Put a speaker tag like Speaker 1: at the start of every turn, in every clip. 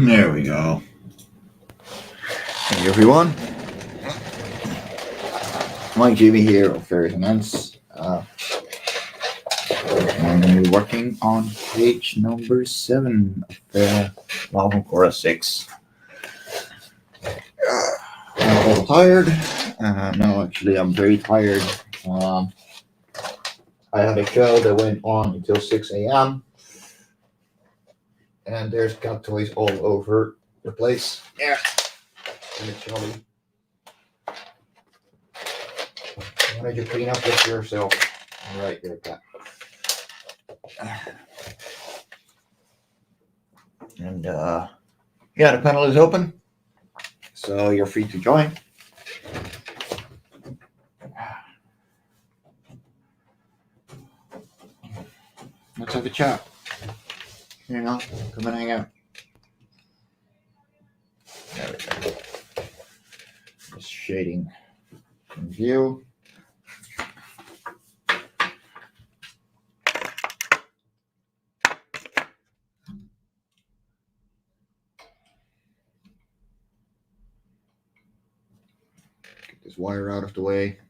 Speaker 1: There we go. Hey everyone, Mike Jimmy here of Fairies and Ants. I'm working on page number 7 of On Cora 6. I'm a little tired. No, actually, I'm very tired. I had a show that went on until 6 a.m. and there's cat toys all over the place. Yeah, literally. Why don't you clean up this yourself? All right, you're a cat. And yeah, the panel is open, so you're free to join. Let's have a chat. You know, come and hang out. There we go. Just shading in view. Get this wire out of the way.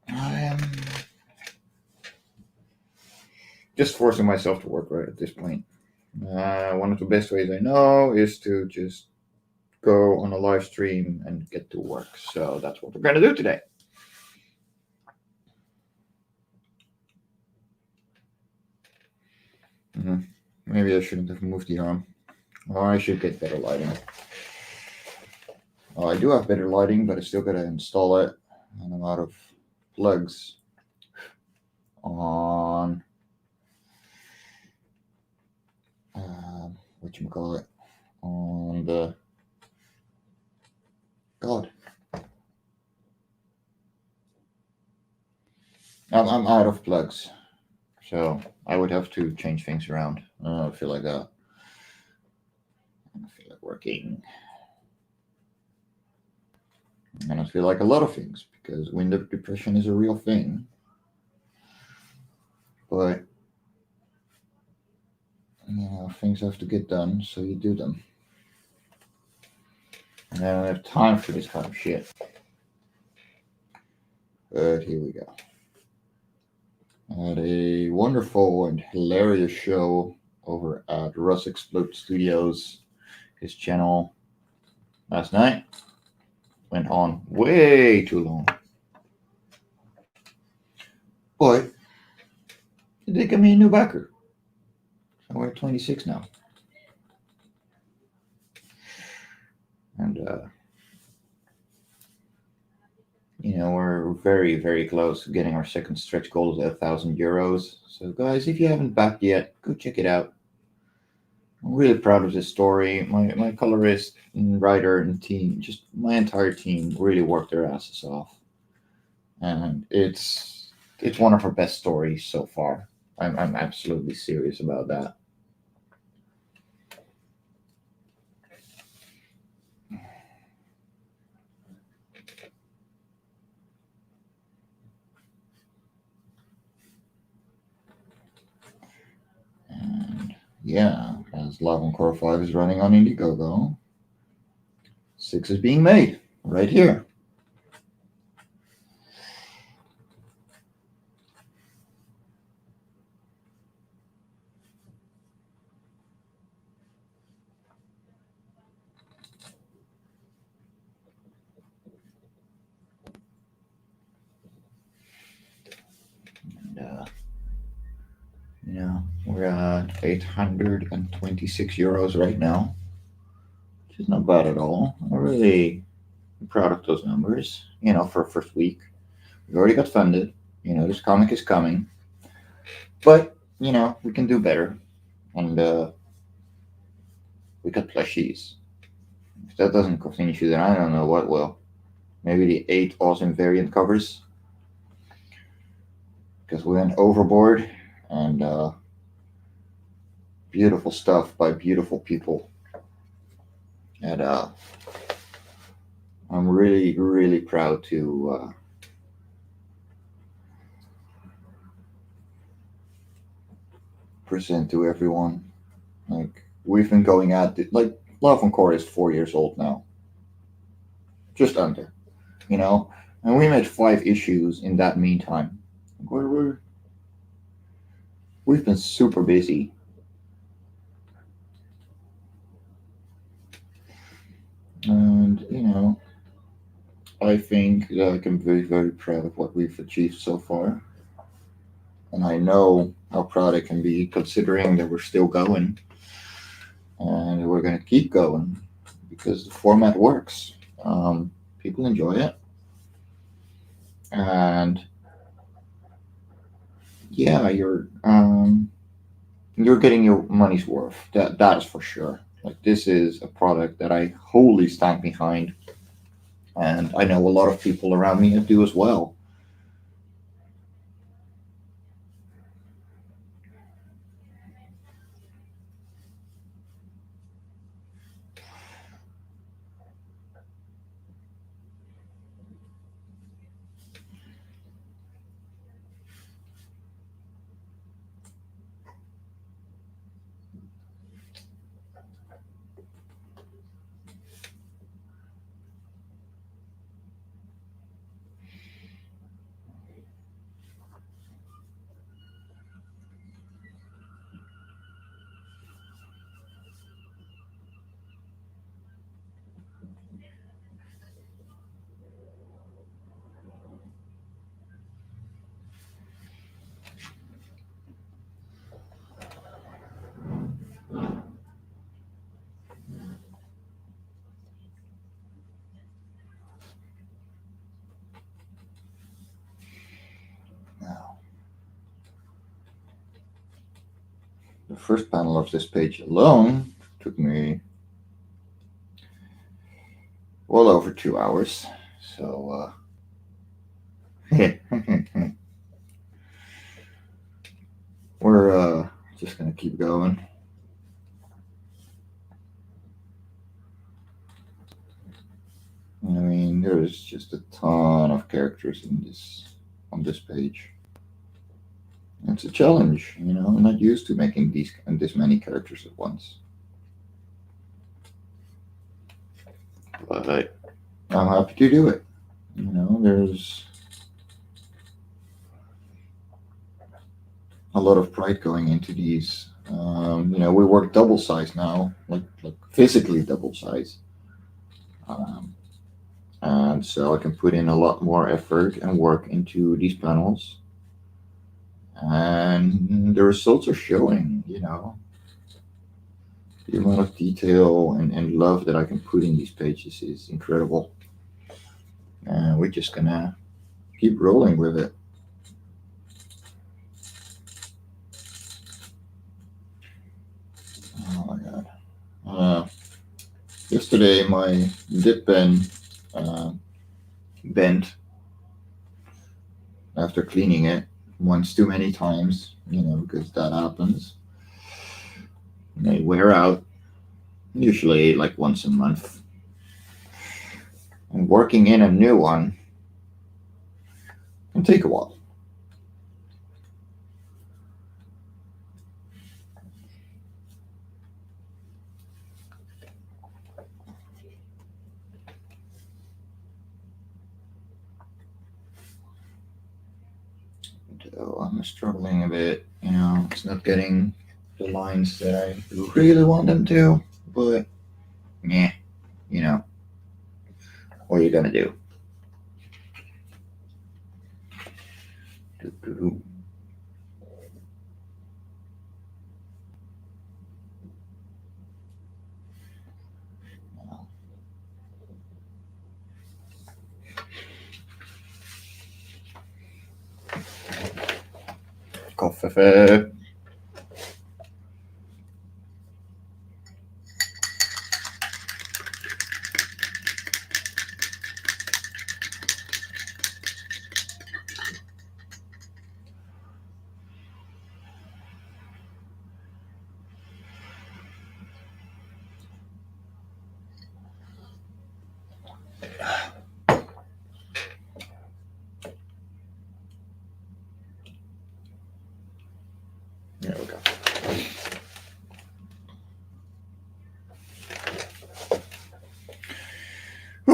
Speaker 1: I am just forcing myself to work right at this point. One of the best ways I know is to just go on a live stream and get to work. So that's what we're going to do today. Maybe I shouldn't have moved the arm. Or I should get better lighting. Well, I do have better lighting, but I still got to install it. And I'm out of plugs on whatchamacallit, on the God. I'm out of plugs, so I would have to change things around. I feel like that. I feel like working. And I feel like a lot of things, because winter depression is a real thing. But things have to get done, so you do them. And I don't have time for this kind of shit. But here we go. I had a wonderful and hilarious show over at Russ Explode Studios, his channel, last night. Went on way too long. But it did give me a new backer. So we're at 26 now. And, we're very, very close to getting our second stretch goal of €1,000. So, guys, if you haven't backed yet, go check it out. I'm really proud of this story. My colorist and writer and team, just my entire team, really worked their asses off. And it's one of our best stories so far. I'm absolutely serious about that. And yeah, as On Cora 5 is running on Indiegogo, 6 is being made right here. We're at €826 right now, which is not bad at all. I'm really proud of those numbers, for a first week. We've already got funded. This comic is coming. But, we can do better. And we got plushies. If that doesn't continue, then I don't know what will. Maybe the 8 awesome variant covers. Because we went overboard. And beautiful stuff by beautiful people. And I'm really, really proud to present to everyone. Like we've been going at it. Like Love on Cora is 4 years old now, just under, you know, and we made 5 issues in that meantime. We're we've been super busy, and I think that I'm very very proud of what we've achieved so far, and I know how proud I can be considering that we're still going and we're gonna keep going because the format works. People enjoy it, and yeah, you're getting your money's worth. That is for sure. Like this is a product that I wholly stand behind, and I know a lot of people around me do as well. Now, the first panel of this page alone took me well over 2 hours. So, we're just gonna keep going. I mean, there's just a ton of characters in this on this page. It's a challenge, I'm not used to making these and this many characters at once. But I'm happy to do it. There's a lot of pride going into these. We work double size now, like physically double size, um, and so I can put in a lot more effort and work into these panels, and the results are showing. The amount of detail and love that I can put in these pages is incredible, and we're just gonna keep rolling with it. Oh my god. Yesterday my dip pen uh, bent after cleaning it once too many times, because that happens. They wear out, usually like once a month. And working in a new one can take a while. So I'm struggling a bit, it's not getting the lines that I really want them to, but yeah, you know, what are you gonna do? Coffee.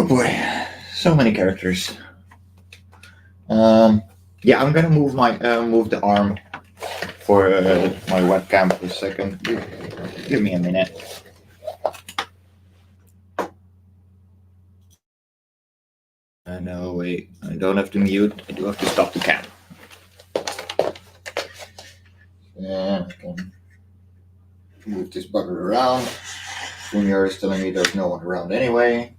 Speaker 1: Oh boy, so many characters. Yeah, I'm gonna move the arm for my webcam for a second. Give me a minute. No, wait, I don't have to mute. I do have to stop the cam. Yeah, I can move this bugger around. Junior is telling me there's no one around anyway.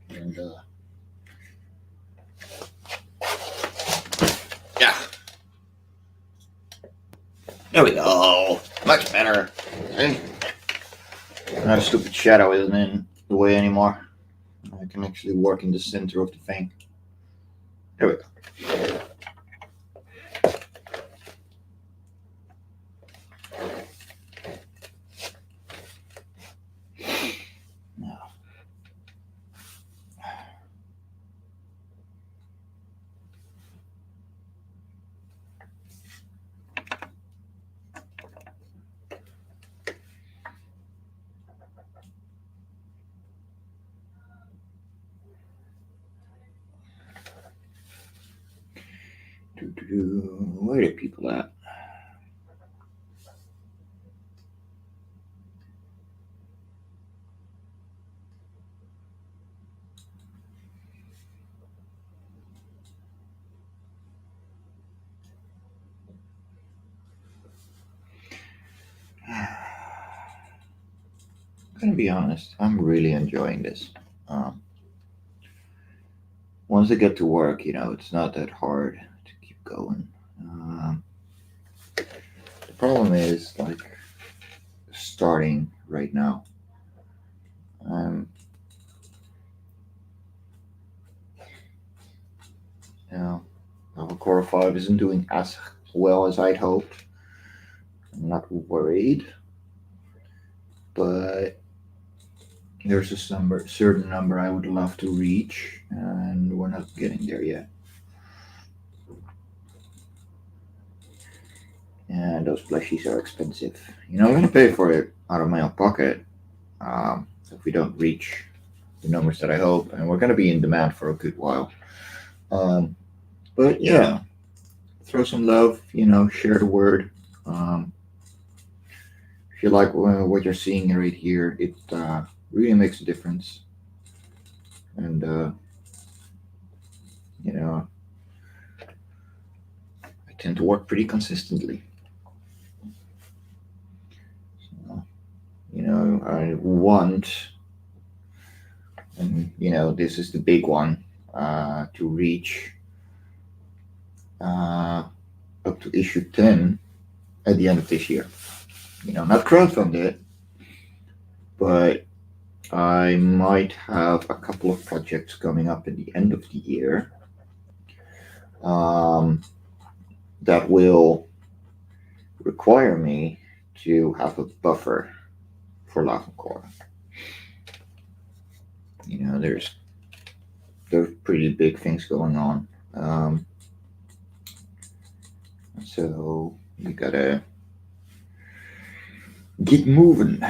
Speaker 1: And yeah, there we go. Much better. See? Not a stupid shadow isn't in the way anymore. I can actually work in the center of the thing. There we go. Now, where are people at? I'm gonna be honest, I'm really enjoying this. Um, Once I get to work, it's not that hard to keep going. The problem is like starting right now. Um, you know, On Cora 5 isn't doing as well as I'd hoped. I'm not worried, but there's a certain number I would love to reach, and we're not getting there yet. And those plushies are expensive. I'm gonna pay for it out of my own pocket if we don't reach the numbers that I hope, and we're gonna be in demand for a good while. Um, but yeah, throw some love. Share the word. Um, if you like what you're seeing right here, it really makes a difference. And you know, I tend to work pretty consistently. So, I want, and this is the big one, to reach up to issue 10 at the end of this year. Not crowdfund it, but I might have a couple of projects coming up at the end of the year um, that will require me to have a buffer for On Cora. There's pretty big things going on. So we gotta get moving.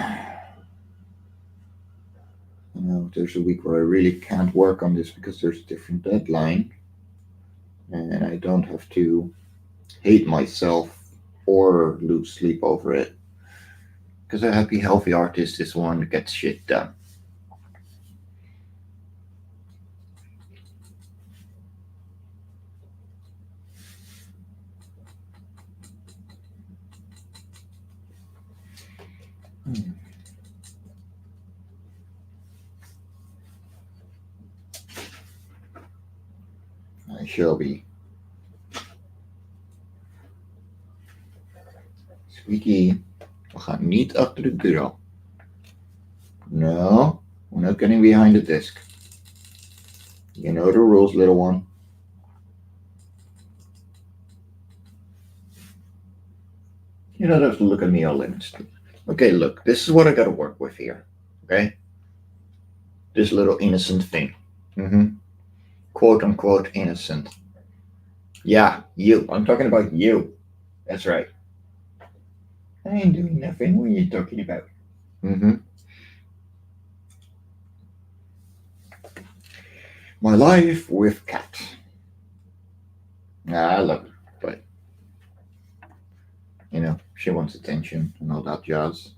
Speaker 1: There's a week where I really can't work on this because there's a different deadline, and I don't have to hate myself or lose sleep over it. Because a happy, healthy artist is one that gets shit done. I shall be. Squeaky, we gaan niet achter het bureau. No, we're not getting behind the desk. You know the rules, little one. You don't have to look at me all innocent. Okay, look, this is what I gotta work with here. Okay? This little innocent thing. Quote unquote innocent. Yeah, you. I'm talking about you. That's right. I ain't doing nothing. What are you talking about? My life with cat. Yeah, I love her, but she wants attention and all that jazz.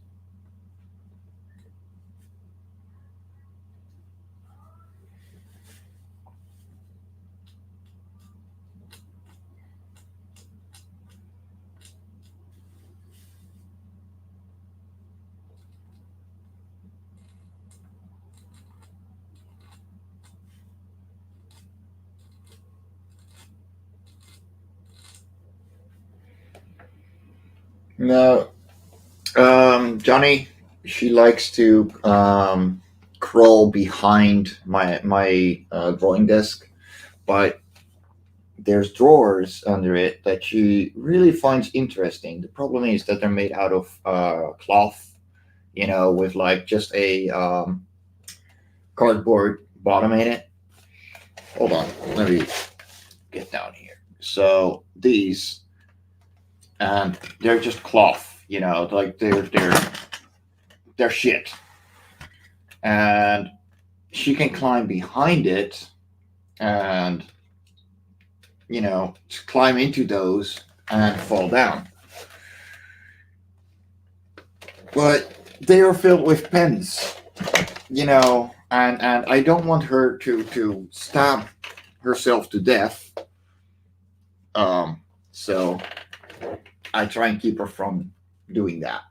Speaker 1: No, Johnny, she likes to crawl behind my drawing desk, but there's drawers under it that she really finds interesting. The problem is that they're made out of cloth, with like just a cardboard bottom in it. Hold on, let me get down here. So these, and they're just cloth, like they're shit, and she can climb behind it and climb into those and fall down. But they are filled with pens, and I don't want her to stab herself to death. So I try and keep her from doing that.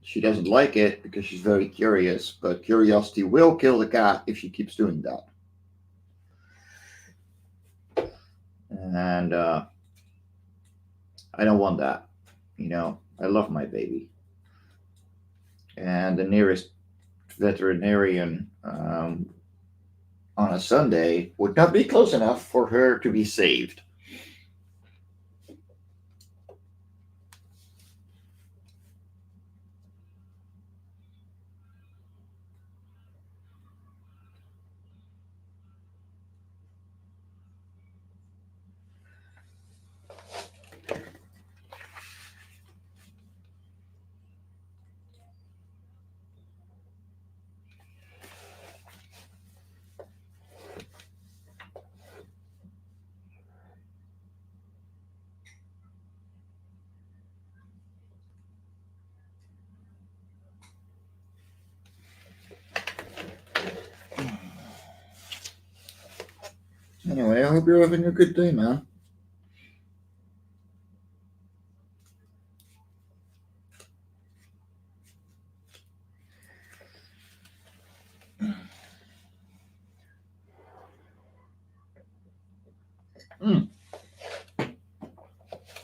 Speaker 1: She doesn't like it because she's very curious, but curiosity will kill the cat if she keeps doing that. And I don't want that. I love my baby. And the nearest veterinarian on a Sunday would not be close enough for her to be saved. Anyway, I hope you're having a good day, man. Mm.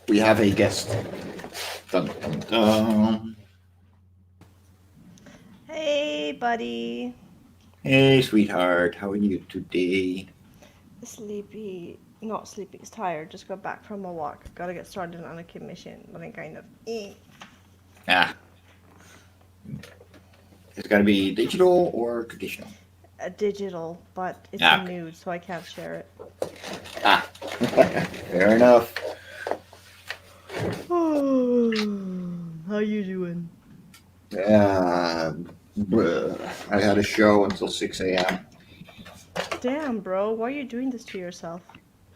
Speaker 1: We have a guest. Dun, dun, dun.
Speaker 2: Hey, buddy.
Speaker 1: Hey, sweetheart, how are you today?
Speaker 2: Sleepy. Not sleepy, it's tired. Just got back from a walk. Gotta get started on a commission, but I'm kind of
Speaker 1: Ah, it's got to be digital or traditional.
Speaker 2: a digital, but it's a
Speaker 1: Ah, okay.
Speaker 2: nude, so I can't share it.
Speaker 1: Ah, fair enough.
Speaker 2: How you doing?
Speaker 1: Uh, I had a show until 6 a.m.
Speaker 2: Damn, bro. Why are you doing this to yourself?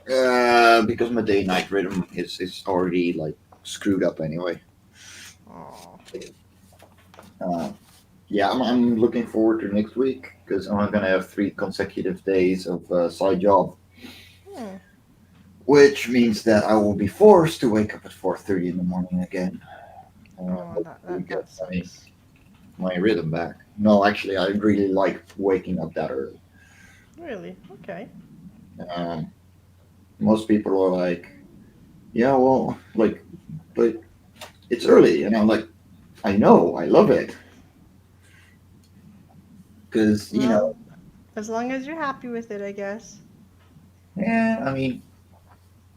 Speaker 1: Because my day night rhythm is already like screwed up anyway.
Speaker 2: Aw.
Speaker 1: Uh, yeah, I'm looking forward to next week because I'm gonna have 3 consecutive days of side job,
Speaker 2: Hmm.
Speaker 1: which means that I will be forced to wake up at 4:30 in the morning again.
Speaker 2: Oh, that,
Speaker 1: Hopefully
Speaker 2: that,
Speaker 1: get
Speaker 2: that
Speaker 1: my
Speaker 2: sucks.
Speaker 1: my rhythm back. No, actually, I really like waking up that early.
Speaker 2: Really? Okay.
Speaker 1: Um, Most people are like, yeah, well, like, but it's early, and I'm like, I know, I love it because
Speaker 2: Well, as long as you're happy with it, I guess.
Speaker 1: yeah, I mean,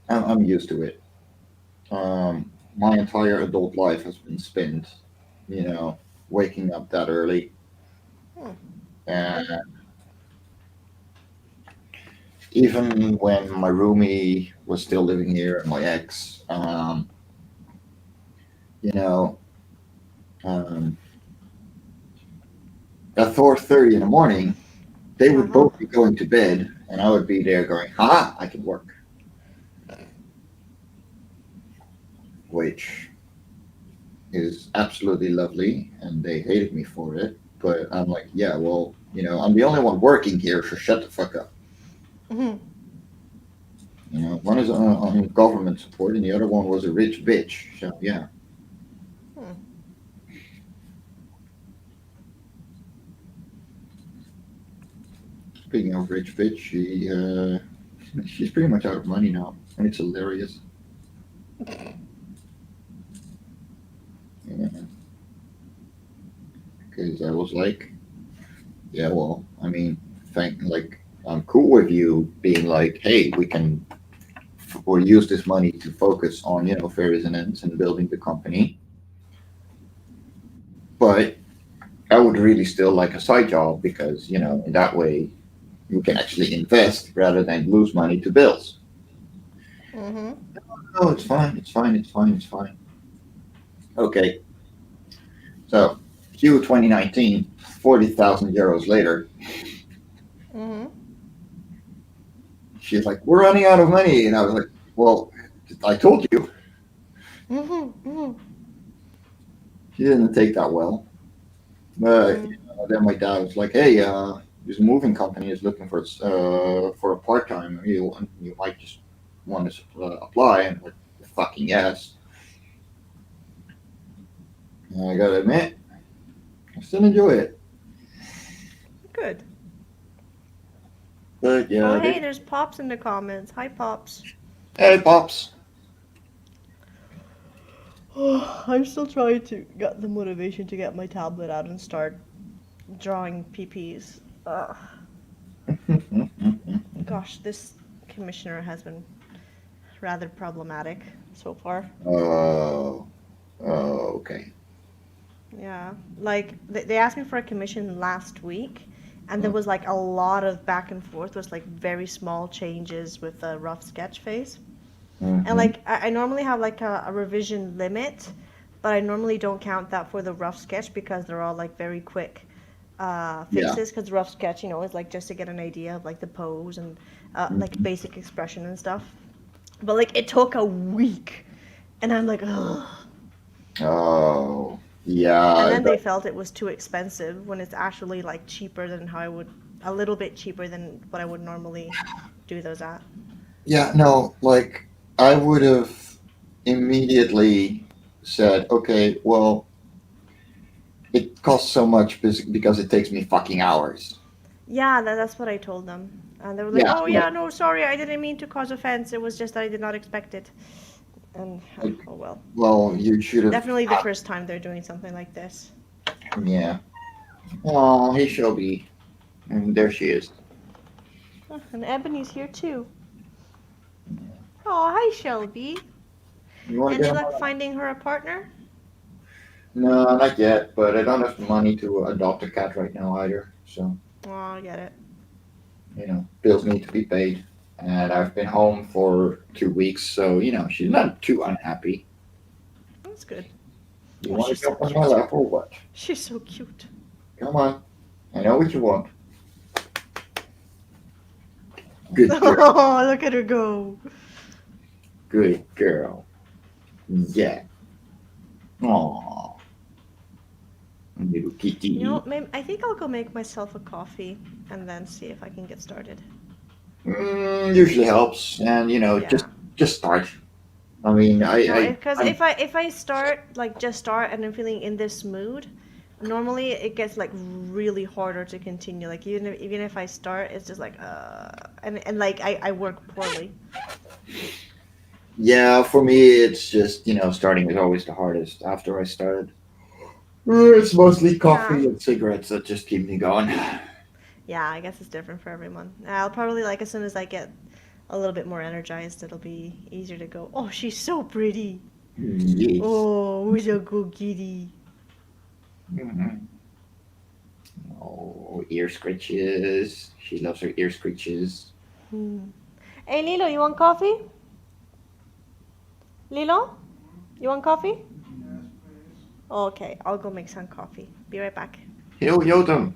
Speaker 1: I'm used to it. My entire adult life has been spent, you know, waking up that early,
Speaker 2: Hmm.
Speaker 1: and even when my roomie was still living here, my ex, you know, um, at 4:30 in the morning, They
Speaker 2: Uh
Speaker 1: would
Speaker 2: huh.
Speaker 1: both be going to bed, and I would be there going, "Ha! I can work," which is absolutely lovely, and they hated me for it. But I'm like, yeah, well, I'm the only one working here, so shut the fuck up.
Speaker 2: Mhm.
Speaker 1: One is on government support, and the other one was a rich bitch. So yeah.
Speaker 2: Hmm.
Speaker 1: Speaking of rich bitch, she's pretty much out of money now, and it's hilarious. Because I was like, yeah, well, I mean, I'm cool with you being like, hey, we can or use this money to focus on fair resonance and building the company, but I would really still like a side job because in that way you can actually invest rather than lose money to bills.
Speaker 2: Mhm.
Speaker 1: Oh, it's fine, it's fine, it's fine, it's fine. Okay, so Q 2019, 40,000 euros later,
Speaker 2: Mhm.
Speaker 1: she's like, we're running out of money. And I was like, well, I told you.
Speaker 2: Mhm. Mhm.
Speaker 1: She didn't take that well. But
Speaker 2: Mm.
Speaker 1: then my dad was like, hey, this moving company is looking for a part time. You might just want to apply. And I'm like, fucking yes. And I gotta admit, I still enjoy it.
Speaker 2: Good.
Speaker 1: But
Speaker 2: Oh,
Speaker 1: yeah,
Speaker 2: hey, there's Pops in the comments. Hi, Pops.
Speaker 1: hey, pops.
Speaker 2: I'm still trying to get the motivation to get my tablet out and start drawing PPs. Ugh. Gosh, this commissioner has been rather problematic so far.
Speaker 1: Oh, okay.
Speaker 2: Yeah, like they asked me for a commission last week, and there was like a lot of back and forth. There's like very small changes with the rough sketch phase. And
Speaker 1: Mm-hmm.
Speaker 2: like I normally have like a revision limit, but I normally don't count that for the rough sketch because they're all like very quick
Speaker 1: Yeah.
Speaker 2: fixes. Because rough sketch, is like just to get an idea of like the pose and like
Speaker 1: Mhm.
Speaker 2: basic expression and stuff. But like it took a week, and I'm like, ugh.
Speaker 1: Oh,
Speaker 2: And
Speaker 1: yeah.
Speaker 2: then they felt it was too expensive when it's actually like cheaper than how I would, a little bit cheaper than what I would normally do those at.
Speaker 1: Yeah, no, like I would have immediately said, okay, well, it costs so much because it takes me fucking hours.
Speaker 2: Yeah, that's what I told them. And they were like,
Speaker 1: Yeah,
Speaker 2: oh, yeah, no, sorry, I didn't mean to cause offense. It was just that I did not expect it. And,
Speaker 1: like,
Speaker 2: oh well.
Speaker 1: well, you should have.
Speaker 2: Definitely the first time they're doing something like this.
Speaker 1: Yeah. Oh, hey, Shelby. And there she is.
Speaker 2: And Ebony's here too. Oh, hi, Shelby.
Speaker 1: You want to get
Speaker 2: Any
Speaker 1: him
Speaker 2: luck
Speaker 1: on?
Speaker 2: finding her a partner?
Speaker 1: No, not yet, but I don't have the money to adopt a cat right now either. So,
Speaker 2: Oh, I get it.
Speaker 1: bills need to be paid. And I've been home for 2 weeks, so, she's not too unhappy.
Speaker 2: That's good.
Speaker 1: You
Speaker 2: Oh,
Speaker 1: want to
Speaker 2: she's so
Speaker 1: jump on my
Speaker 2: cute.
Speaker 1: lap or what?
Speaker 2: She's so cute.
Speaker 1: Come on. I know what you want. Good girl.
Speaker 2: Oh, look at her go.
Speaker 1: Good girl. Yeah. Aww. Little kitty.
Speaker 2: Maybe I think I'll go make myself a coffee and then see if I can get started.
Speaker 1: Usually helps, and just
Speaker 2: Yeah.
Speaker 1: just start. I mean,
Speaker 2: No,
Speaker 1: I
Speaker 2: because
Speaker 1: I'm
Speaker 2: if I start like just start and I'm feeling in this mood, normally it gets like really harder to continue. Like even if I start, it's just like and like I work poorly.
Speaker 1: yeah. For me, it's just starting is always the hardest. After I started, it's mostly
Speaker 2: Yeah.
Speaker 1: coffee and cigarettes that just keep me going.
Speaker 2: Yeah, I guess it's different for everyone. I'll probably like as soon as I get a little bit more energized, it'll be easier to go. Oh, she's so pretty.
Speaker 1: Yes.
Speaker 2: Oh, who's a good kitty?
Speaker 1: Mhm. Oh, ear scratches. She loves her ear scratches.
Speaker 2: Hmm. Hey, Lilo, you want coffee? Lilo, you want coffee? Okay, I'll go make some coffee. Be right back.
Speaker 1: Heel Jotem.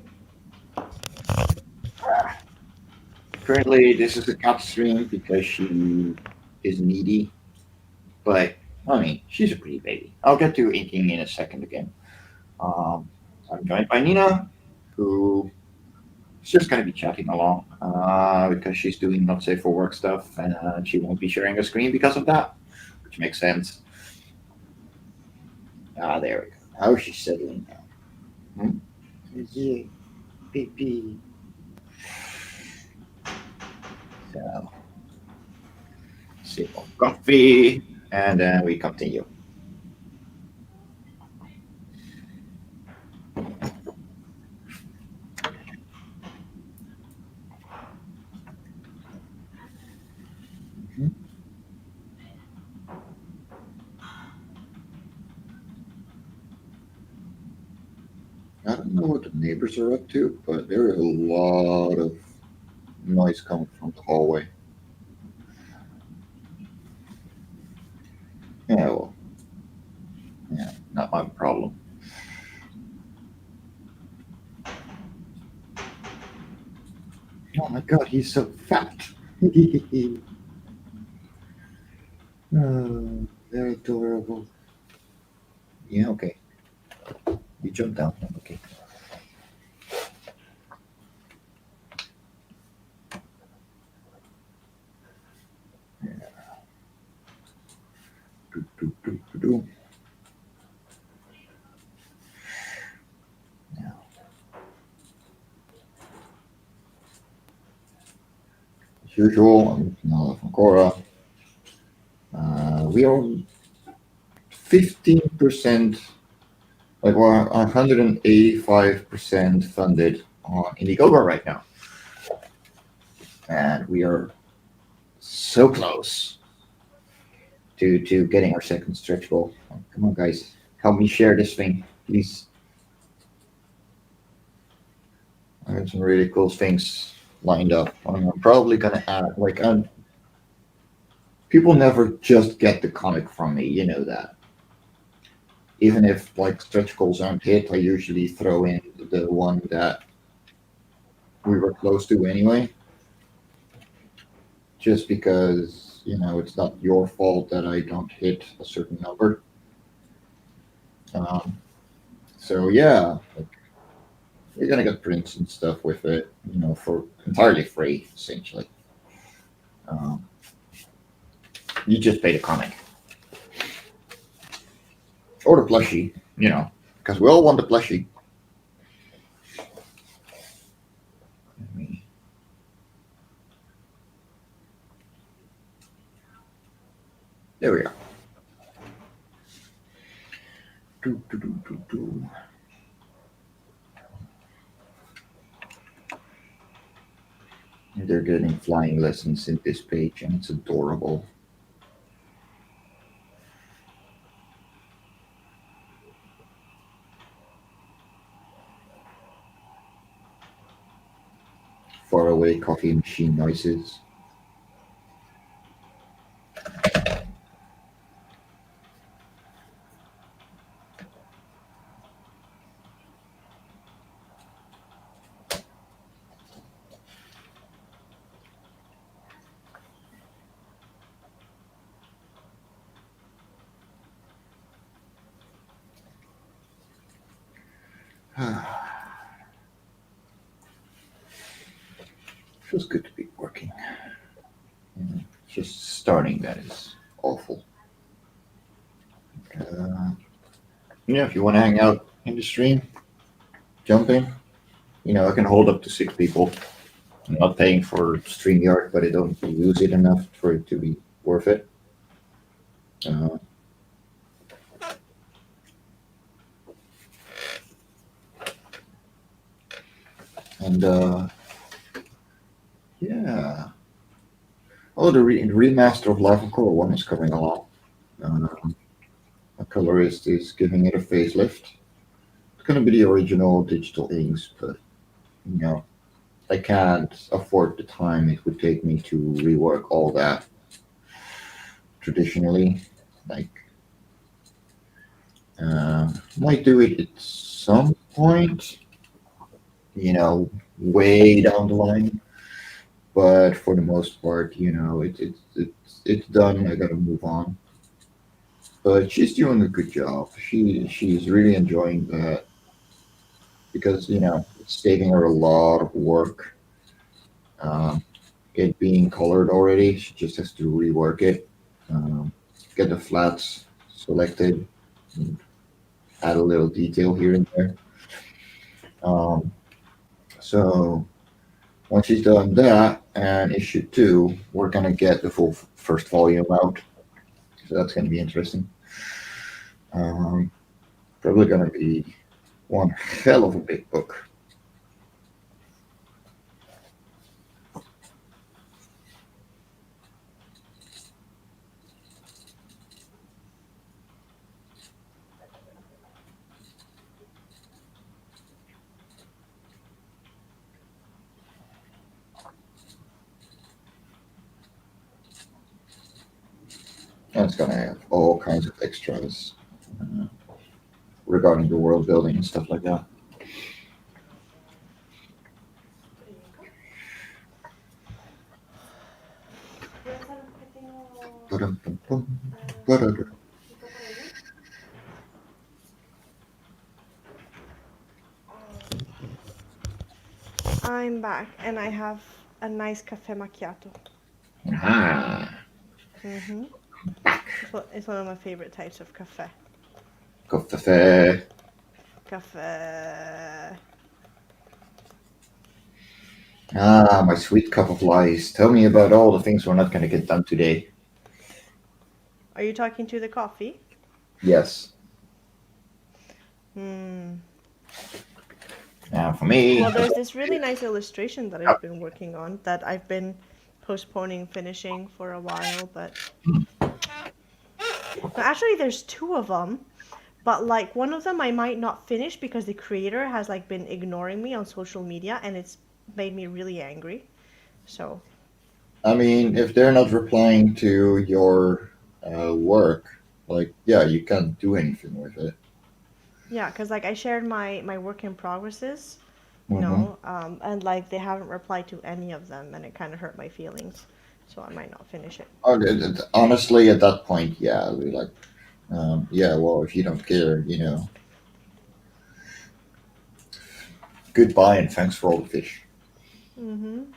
Speaker 1: Currently, this is a cat stream because she is needy, but I mean, she's a pretty baby. I'll get to inking in a second again. Um, I'm joined by Nina, who is just going to be chatting along because she's doing not safe for work stuff and she won't be sharing a screen because of that, which makes sense. Ah, there we go. How is she settling now? Hmm? Yeah, baby. So, sip of coffee, and then we continue. Mhm. I don't know what the neighbors are up to, but there is a lot of noise coming from the hallway. Yeah, well, yeah, not my problem. Oh my god, he's so fat. Oh, very adorable. Yeah, okay. You jump down. Okay. Do, do, do, do, do. Now, as usual, I'm now from Cora. We are 15%, like we're 185% funded on Indiegogo right now. And we are so close to getting our second stretch goal. Come on, guys. Help me share this thing, please. I have some really cool things lined up. I'm probably gonna add like people never just get the comic from me, you know that. Even if like stretch goals aren't hit, I usually throw in the one that we were close to anyway. Just because, it's not your fault that I don't hit a certain number. Um, so yeah, like, you're gonna get prints and stuff with it, for entirely free, essentially. Um, you just pay the comic or the plushie, because we all want the plushie. Let me- There we go. Do, do, do, do, do. They're getting flying lessons in this page, and it's adorable. Far away coffee machine noises. Feels good to be working. Just starting that is awful. Uh, if you want to hang out in the stream, jump in. I can hold up to 6 people. I'm not paying for StreamYard, but I don't use it enough for it to be worth it. Uh, and yeah. Oh, the remaster of Life of Core 1 is coming along. A colorist is giving it a facelift. It's going to be the original digital inks, but, you know, I can't afford the time it would take me to rework all that traditionally. Like, might do it at some point, way down the line. but for the most part, it's done. I gotta move on. But she's doing a good job. She's really enjoying that because it's saving her a lot of work. Um, it being colored already, she just has to rework it, um, get the flats selected, and add a little detail here and there. Um, so once she's done that and issue two, we're gonna get the full first volume out. So that's gonna be interesting. Um, Probably gonna be one hell of a big book. And it's gonna have all kinds of extras uh, regarding the world building and stuff like that.
Speaker 2: There you go. Voy a hacer un pequeño
Speaker 1: Ba-dum-bum-bum,
Speaker 2: eh,
Speaker 1: ba-da-da.
Speaker 2: cafecito para ella. I'm back and I have a nice cafe macchiato.
Speaker 1: Ah,
Speaker 2: Mm-hmm. It's one of my favorite types of cafe.
Speaker 1: coffee.
Speaker 2: Cafe.
Speaker 1: Ah, my sweet cup of lies. Tell me about all the things we're not gonna get done today.
Speaker 2: Are you talking to the coffee?
Speaker 1: Yes.
Speaker 2: Hmm.
Speaker 1: Now for me,
Speaker 2: Well, there's this really nice illustration that I've been working on that I've been postponing finishing for a while, but no, actually there's two of them, but like one of them I might not finish because the creator has like been ignoring me on social media and it's made me really angry. So,
Speaker 1: I mean, if they're not replying to your work, like, yeah, you can't do anything with it.
Speaker 2: yeah, cuz like I shared my work in progresses,
Speaker 1: Mm-hmm.
Speaker 2: and like they haven't replied to any of them and it kind of hurt my feelings. So I might not finish it.
Speaker 1: Honestly, at that point, yeah, like, yeah, well, if you don't care, goodbye and thanks for all the fish.
Speaker 2: Mhm.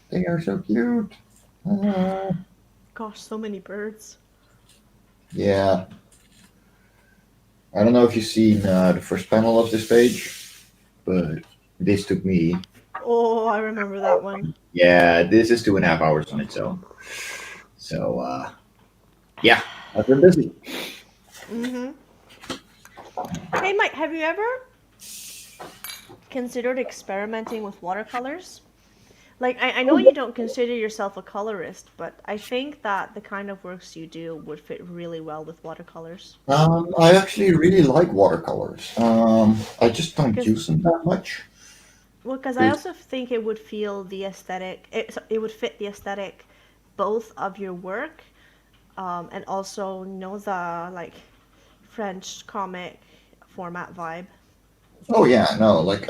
Speaker 1: They are so cute. Uh,
Speaker 2: Gosh, so many birds.
Speaker 1: yeah, I don't know if you've seen the first panel of this page, but this took me.
Speaker 2: Oh, I remember that one.
Speaker 1: Yeah, this is 2.5 hours on its own. So, yeah, I've been busy.
Speaker 2: Mhm. Hey Mike, have you ever considered experimenting with watercolors? Like, I know you don't consider yourself a colorist, but I think that the kind of works you do would fit really well with watercolors.
Speaker 1: I actually really like watercolors. I just don't
Speaker 2: Because,
Speaker 1: use them that much.
Speaker 2: well, because I
Speaker 1: 'Cause-
Speaker 2: also think it would feel the aesthetic, it would fit the aesthetic both of your work, and also know the, like, French comic format vibe.
Speaker 1: oh yeah, no, like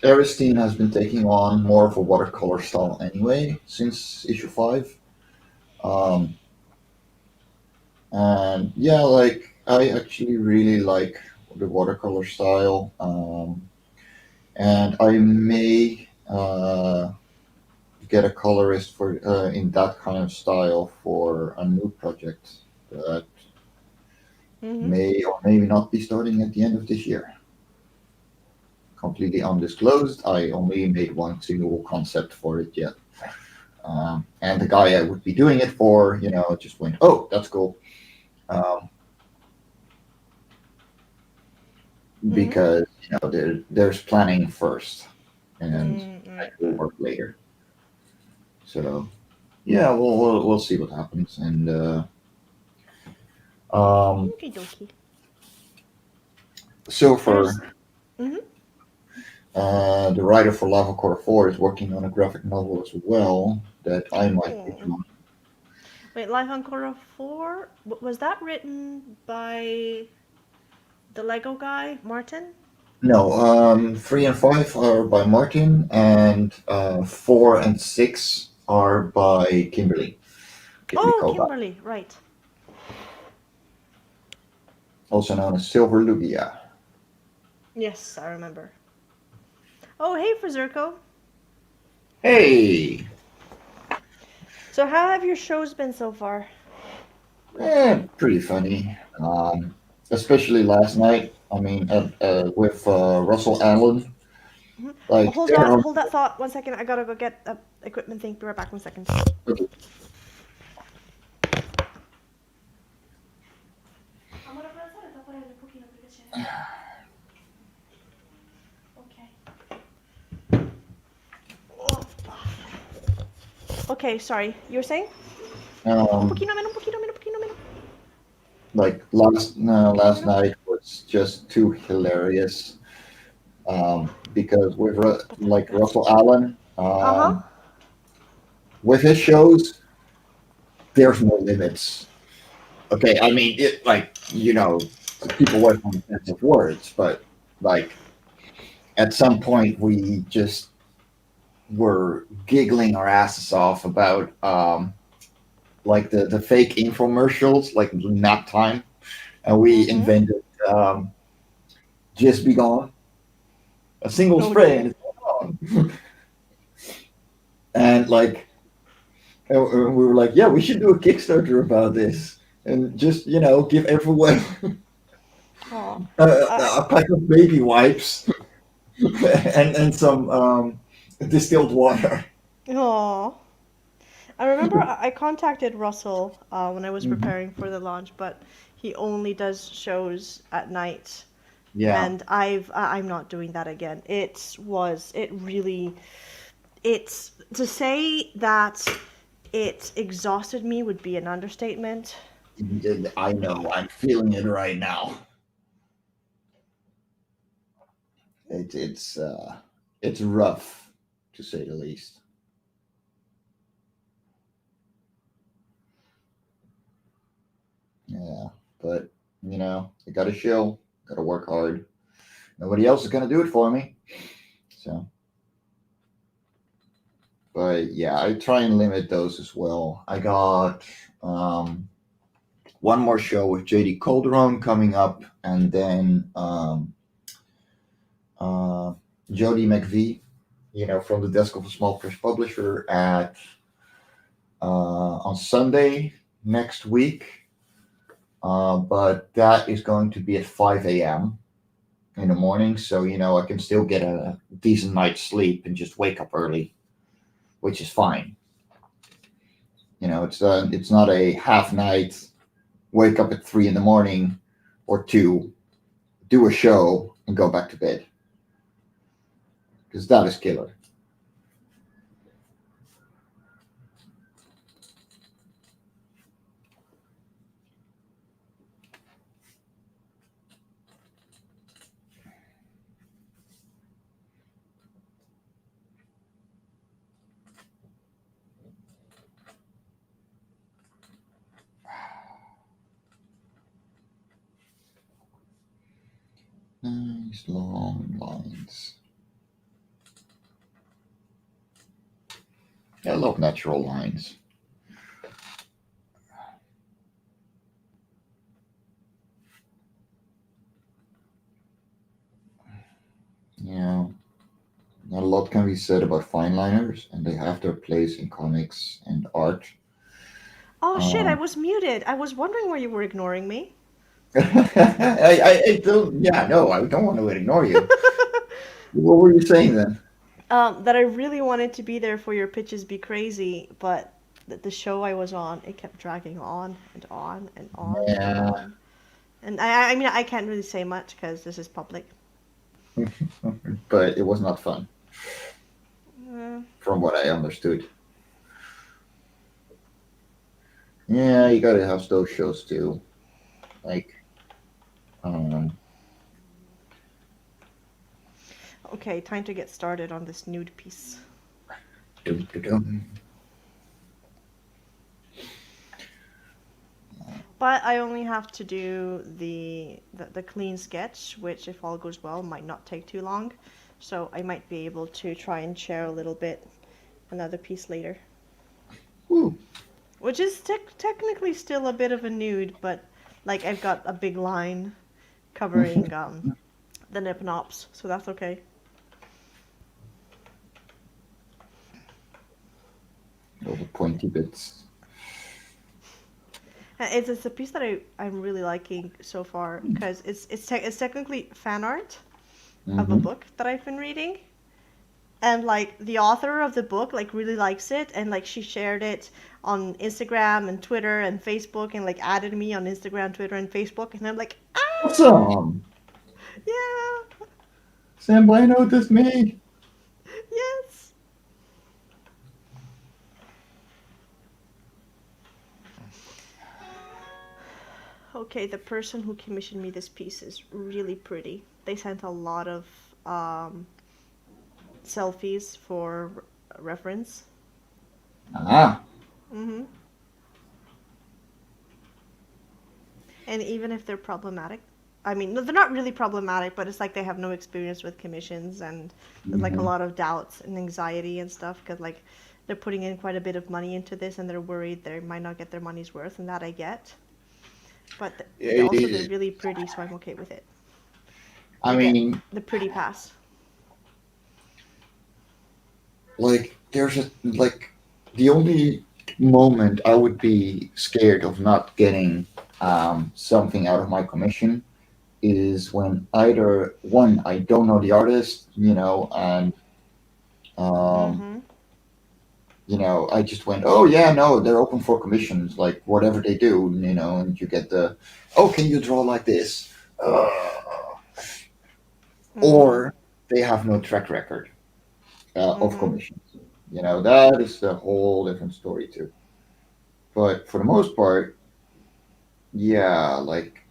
Speaker 1: Aristine has been taking on more of a watercolor style anyway since issue 5. Um, and yeah, like I actually really like the watercolor style. And I may get a colorist for in that kind of style for a new project that
Speaker 2: Mm-hmm.
Speaker 1: may or may not be starting at the end of this year. Completely undisclosed. I only made one single concept for it yet. And the guy I would be doing it for, just went, "Oh, that's cool," um,
Speaker 2: Mm-hmm.
Speaker 1: because there's planning first, and
Speaker 2: Mm-hmm.
Speaker 1: actual work later. So yeah, we'll see what happens. And um,
Speaker 2: Okie dokie.
Speaker 1: so far,
Speaker 2: There's. Mm-hmm.
Speaker 1: the writer for Lava Core 4 is working on a graphic novel as well that I might be
Speaker 2: Oh.
Speaker 1: doing.
Speaker 2: Wait, Life on Cora 4? Was that written by The Lego guy, Martin?
Speaker 1: No, 3 and 5 are by Martin, and 4 and 6 are by Kimberly,
Speaker 2: Oh,
Speaker 1: Koba,
Speaker 2: Kimberly, right.
Speaker 1: also known as Silver Lugia.
Speaker 2: Yes, I remember. Oh, hey, Frizerko.
Speaker 1: Hey,
Speaker 2: So, how have your shows been so far?
Speaker 1: pretty funny. Especially last night. I mean, with Russell Allen,
Speaker 2: Mhm.
Speaker 1: like
Speaker 2: Hold
Speaker 1: they're
Speaker 2: on,
Speaker 1: on.
Speaker 2: hold that thought. 1 second. I gotta go get a equipment thing. Be right back. 1 second. Okay, sorry. You were saying? Un
Speaker 1: Um,
Speaker 2: poquito menos, un poquito menos, un poquito menos.
Speaker 1: like
Speaker 2: Un poquito
Speaker 1: last
Speaker 2: menos.
Speaker 1: night was just too hilarious. Because with
Speaker 2: Aspetta,
Speaker 1: like
Speaker 2: grazie.
Speaker 1: Russell Allen,
Speaker 2: Uh huh.
Speaker 1: with his shows, there's no limits. Okay, I mean, it like people work on sense of words, but like at some point we just were giggling our asses off about like the fake infomercials, like nap time, and we
Speaker 2: Mm-hmm.
Speaker 1: invented just be gone, a single
Speaker 2: Oh
Speaker 1: spray
Speaker 2: dear.
Speaker 1: and it's gone, and like and we were like, yeah, we should do a Kickstarter about this. And just give everyone
Speaker 2: Oh.
Speaker 1: a pack of baby wipes and some distilled water.
Speaker 2: Oh. I remember I contacted Russell when I was
Speaker 1: Mhm.
Speaker 2: preparing for the launch, but he only does shows at night,
Speaker 1: Yeah,
Speaker 2: and I'm not doing that again. It really it's to say that it exhausted me would be an understatement.
Speaker 1: I know. I'm feeling it right now. It, it's uh, it's rough to say the least. Yeah, but I got to show, got to work hard. Nobody else is gonna do it for me. So, but yeah, I try and limit those as well. I got um, one more show with JD Calderon coming up, and then uh, Jody McVie, from the desk of a small press publisher at on Sunday next week. But that is going to be at 5 a.m. in the morning, so I can still get a decent night's sleep and just wake up early, which is fine. It's not a half night, wake up at 3 in the morning or two, do a show, and go back to bed, because that is killer. Nice long lines. I love natural lines. Yeah, not a lot can be said about fine liners, and they have their place in comics and art.
Speaker 2: Oh shit, I
Speaker 1: Um,
Speaker 2: was muted. I was wondering why you were ignoring me.
Speaker 1: I don't. Yeah, no, I don't want to ignore you. What were you saying then?
Speaker 2: That I really wanted to be there for your pitches be crazy, but the show I was on, it kept dragging on and on and on and
Speaker 1: Yeah,
Speaker 2: on. And I mean, I can't really say much because this is public.
Speaker 1: but it was not fun,
Speaker 2: Uh,
Speaker 1: from what I understood. Yeah, you gotta have those shows too. Like, um,
Speaker 2: okay, time to get started on this nude piece.
Speaker 1: dum, dum, dum.
Speaker 2: But I only have to do the clean sketch, which, if all goes well, might not take too long. So I might be able to try and share a little bit another piece later,
Speaker 1: Woo.
Speaker 2: which is technically still a bit of a nude, but like I've got a big line covering the nip nops, so that's okay.
Speaker 1: All the pointy bits.
Speaker 2: It's a piece that I'm really liking so far because it's technically fan art of a
Speaker 1: Mm-hmm.
Speaker 2: book that I've been reading, and like the author of the book like really likes it, and like she shared it on Instagram and Twitter and Facebook, and like added me on Instagram, Twitter, and Facebook, and I'm like, ah,
Speaker 1: Awesome.
Speaker 2: yeah,
Speaker 1: Sam Bueno, this me.
Speaker 2: yes. Okay, the person who commissioned me this piece is really pretty. They sent a lot of um, selfies for reference.
Speaker 1: Ah.
Speaker 2: Hmm. And even if they're problematic, I mean, no, they're not really problematic, but it's like they have no experience with commissions, and there's like a
Speaker 1: Mm-hmm.
Speaker 2: lot of doubts and anxiety and stuff because like they're putting in quite a bit of money into this, and they're worried they might not get their money's worth, and that I get. But also they're
Speaker 1: Eh,
Speaker 2: really pretty, so I'm okay with it.
Speaker 1: I
Speaker 2: I get
Speaker 1: mean,
Speaker 2: the pretty pass.
Speaker 1: like, there's a like the only moment I would be scared of not getting something out of my commission is when either one, I don't know the artist, and um,
Speaker 2: Mm-hmm.
Speaker 1: I just went, oh yeah, no, they're open for commissions, like whatever they do, and you get the, oh, can you draw like this? Uh,
Speaker 2: Mm-hmm.
Speaker 1: or they have no track record of
Speaker 2: Mm-hmm.
Speaker 1: commissions. That is a whole different story too. But for the most part, yeah, like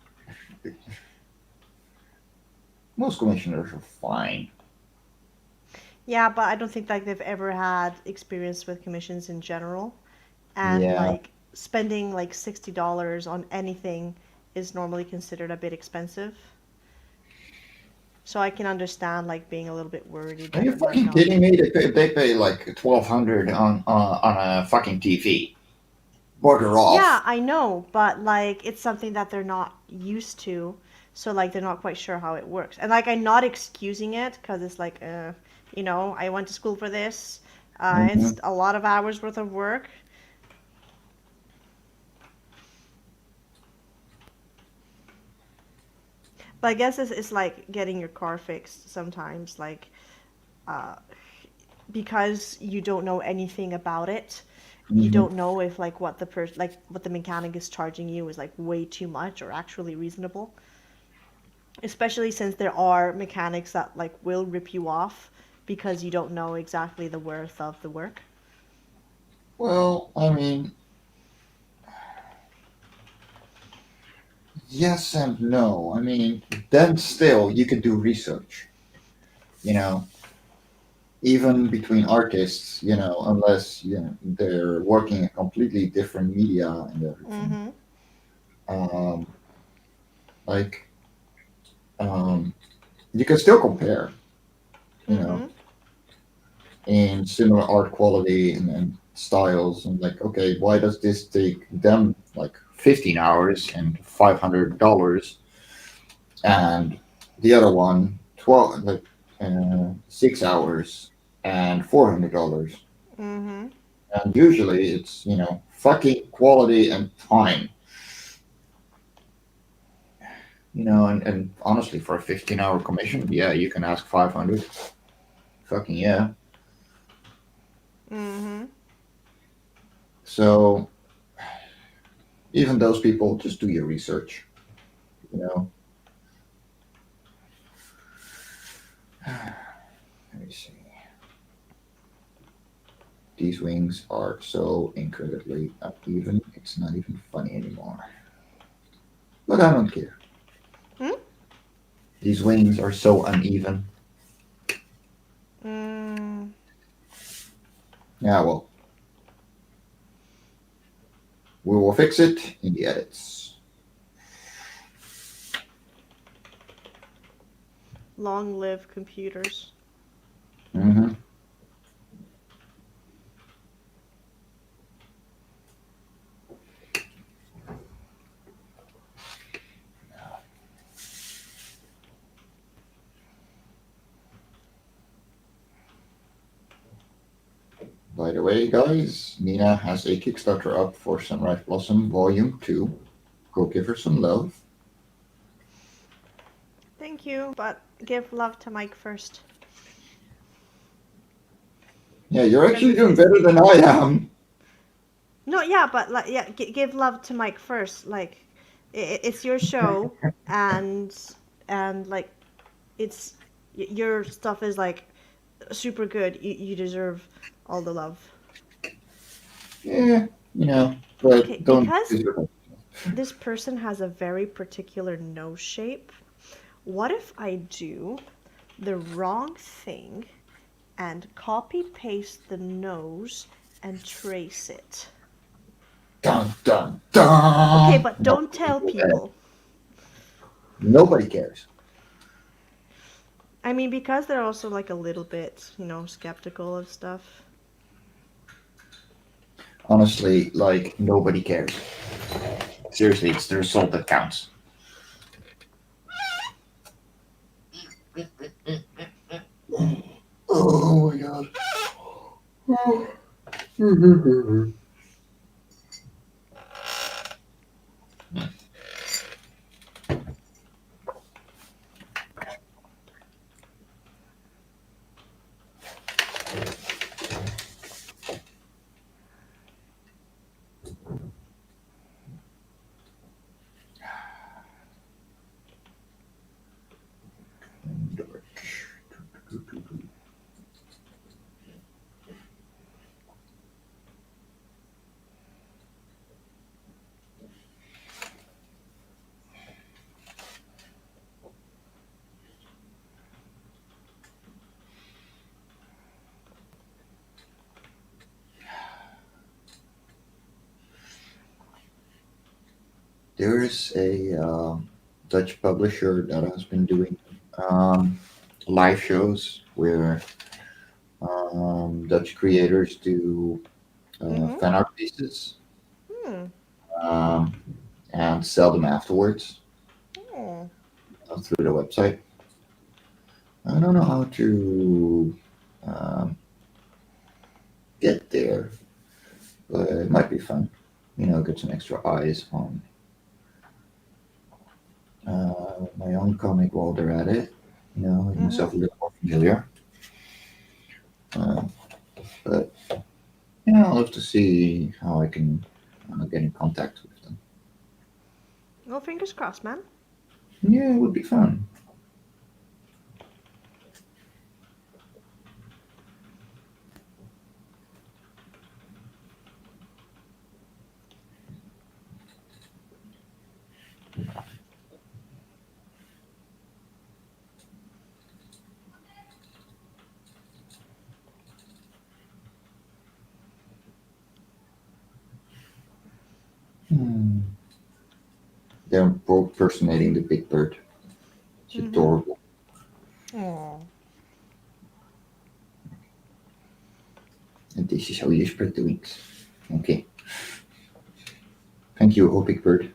Speaker 1: most commissioners are fine.
Speaker 2: Yeah, but I don't think like they've ever had experience with commissions in general. And
Speaker 1: Yeah.
Speaker 2: like spending like $60 on anything is normally considered a bit expensive. So I can understand like being a little bit worried
Speaker 1: Are
Speaker 2: that
Speaker 1: you
Speaker 2: it might
Speaker 1: fucking
Speaker 2: not.
Speaker 1: kidding me? They pay like 1,200 on a fucking TV. Border
Speaker 2: Yeah,
Speaker 1: off.
Speaker 2: I know, but like it's something that they're not used to. So like they're not quite sure how it works. And like I'm not excusing it because it's like I went to school for this. It's
Speaker 1: Hmm.
Speaker 2: a lot of hours worth of work. But I guess it's like getting your car fixed sometimes. Like uh, because you don't know anything about it, you
Speaker 1: Hmm.
Speaker 2: don't know if like what the mechanic is charging you is like way too much or actually reasonable. Especially since there are mechanics that like will rip you off because you don't know exactly the worth of the work.
Speaker 1: Well, I mean, yes and no. I mean, then still you could do research. You know, even between artists. Unless they're working a completely different media and everything.
Speaker 2: Mm-hmm.
Speaker 1: Um, like, um, you can still compare. You know,
Speaker 2: Mm-hmm.
Speaker 1: in similar art quality and styles, and like, okay, why does this take them like 15 hours and $500, and the other one 12, like 6 hours and $400?
Speaker 2: Mm-hmm.
Speaker 1: And usually it's fucking quality and time. And honestly, for a 15-hour commission, yeah, you can ask 500. Fucking yeah.
Speaker 2: Mm-hmm.
Speaker 1: So even those people, just do your research. you know Let me see. These wings are so incredibly uneven, it's not even funny anymore. But I don't care.
Speaker 2: Hmm?
Speaker 1: These wings are so uneven.
Speaker 2: Mm.
Speaker 1: Yeah, well, we will fix it in the edits.
Speaker 2: Long live computers.
Speaker 1: Hmm. By the way, guys, Nina has a Kickstarter up for Sunrise Blossom Volume 2. Go give her some love.
Speaker 2: Thank you, but give love to Mike first.
Speaker 1: Yeah, you're
Speaker 2: Because
Speaker 1: actually doing better than I am.
Speaker 2: no, yeah, but like, yeah, give love to Mike first. Like, it's your show, and like, it's your stuff is like super good. You deserve all the love.
Speaker 1: Yeah, but
Speaker 2: Okay,
Speaker 1: don't.
Speaker 2: because this person has a very particular nose shape. What if I do the wrong thing and copy paste the nose and trace it?
Speaker 1: Dun dun
Speaker 2: Okay,
Speaker 1: dun.
Speaker 2: but don't tell people.
Speaker 1: Nobody cares.
Speaker 2: I mean, because they're also like a little bit, skeptical of stuff.
Speaker 1: Honestly, like nobody cares. Seriously, it's the result that counts. Oh my god. There's a Dutch publisher that has been doing um, live shows where Dutch creators do
Speaker 2: Mm-hmm.
Speaker 1: fan art pieces
Speaker 2: Hmm.
Speaker 1: um, and sell them afterwards
Speaker 2: Oh.
Speaker 1: through the website. I don't know how to um, get there, but it might be fun. Get some extra eyes on my own comic while they're at it. Make
Speaker 2: Mm-hmm.
Speaker 1: myself a little more familiar. Uh, but yeah, I'll have to see how I can get in contact with them.
Speaker 2: Well, fingers crossed, man.
Speaker 1: Yeah, it would be fun. Hmm. They're both personating the big bird. It's
Speaker 2: Mm-hmm.
Speaker 1: adorable.
Speaker 2: Oh.
Speaker 1: And this is how you spread the wings. Okay. Thank you, oh big bird.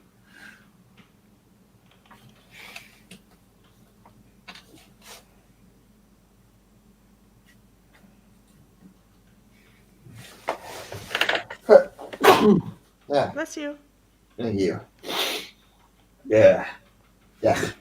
Speaker 1: Yeah,
Speaker 2: Bless you.
Speaker 1: thank you. Yeah, yeah.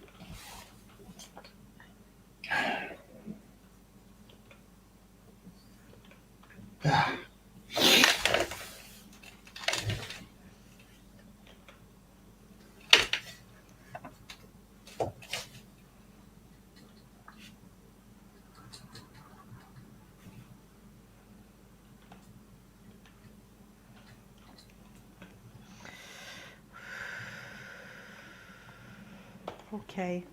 Speaker 2: Okay.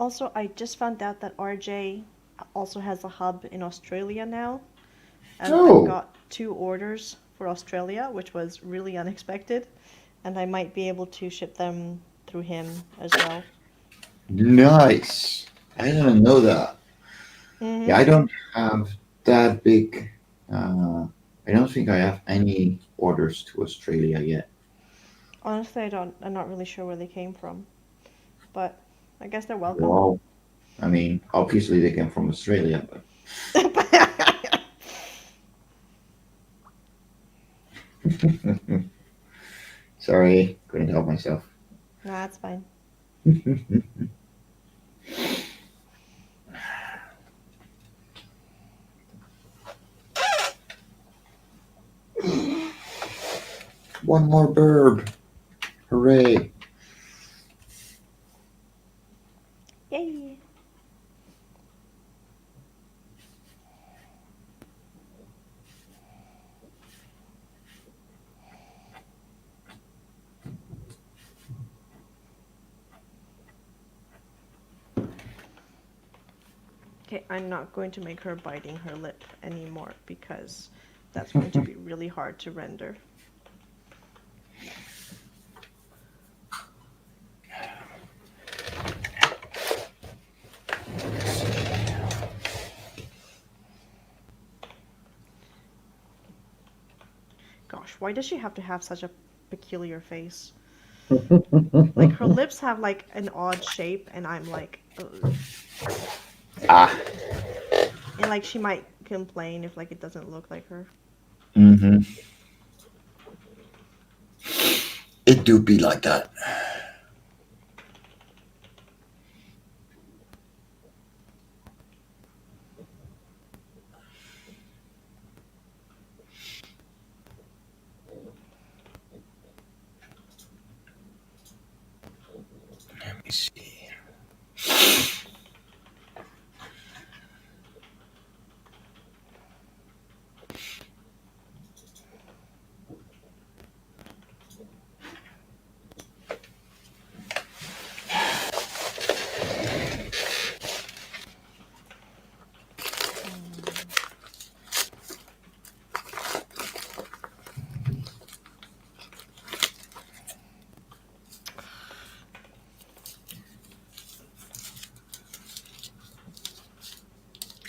Speaker 2: Also, I just found out that RJ also has a hub in Australia now, and I've
Speaker 1: Oh,
Speaker 2: got 2 orders for Australia, which was really unexpected, and I might be able to ship them through him as well.
Speaker 1: nice. I didn't know that. Yeah,
Speaker 2: Mm-hmm.
Speaker 1: I don't have that big. I don't think I have any orders to Australia yet.
Speaker 2: Honestly, I'm not really sure where they came from, but I guess they're welcome.
Speaker 1: Wow. I mean, obviously they came from Australia, but sorry, couldn't help myself.
Speaker 2: Nah, that's fine.
Speaker 1: One more burb. Hooray.
Speaker 2: Yay! Okay, I'm not going to make her biting her lip anymore because that's going to be really hard to render. Gosh, why does she have to have such a peculiar face? Like her lips have like an odd shape, and I'm like, ugh.
Speaker 1: Ah.
Speaker 2: And like she might complain if like it doesn't look like her.
Speaker 1: Mm-hmm. It do be like that. Let me see.
Speaker 2: Mm.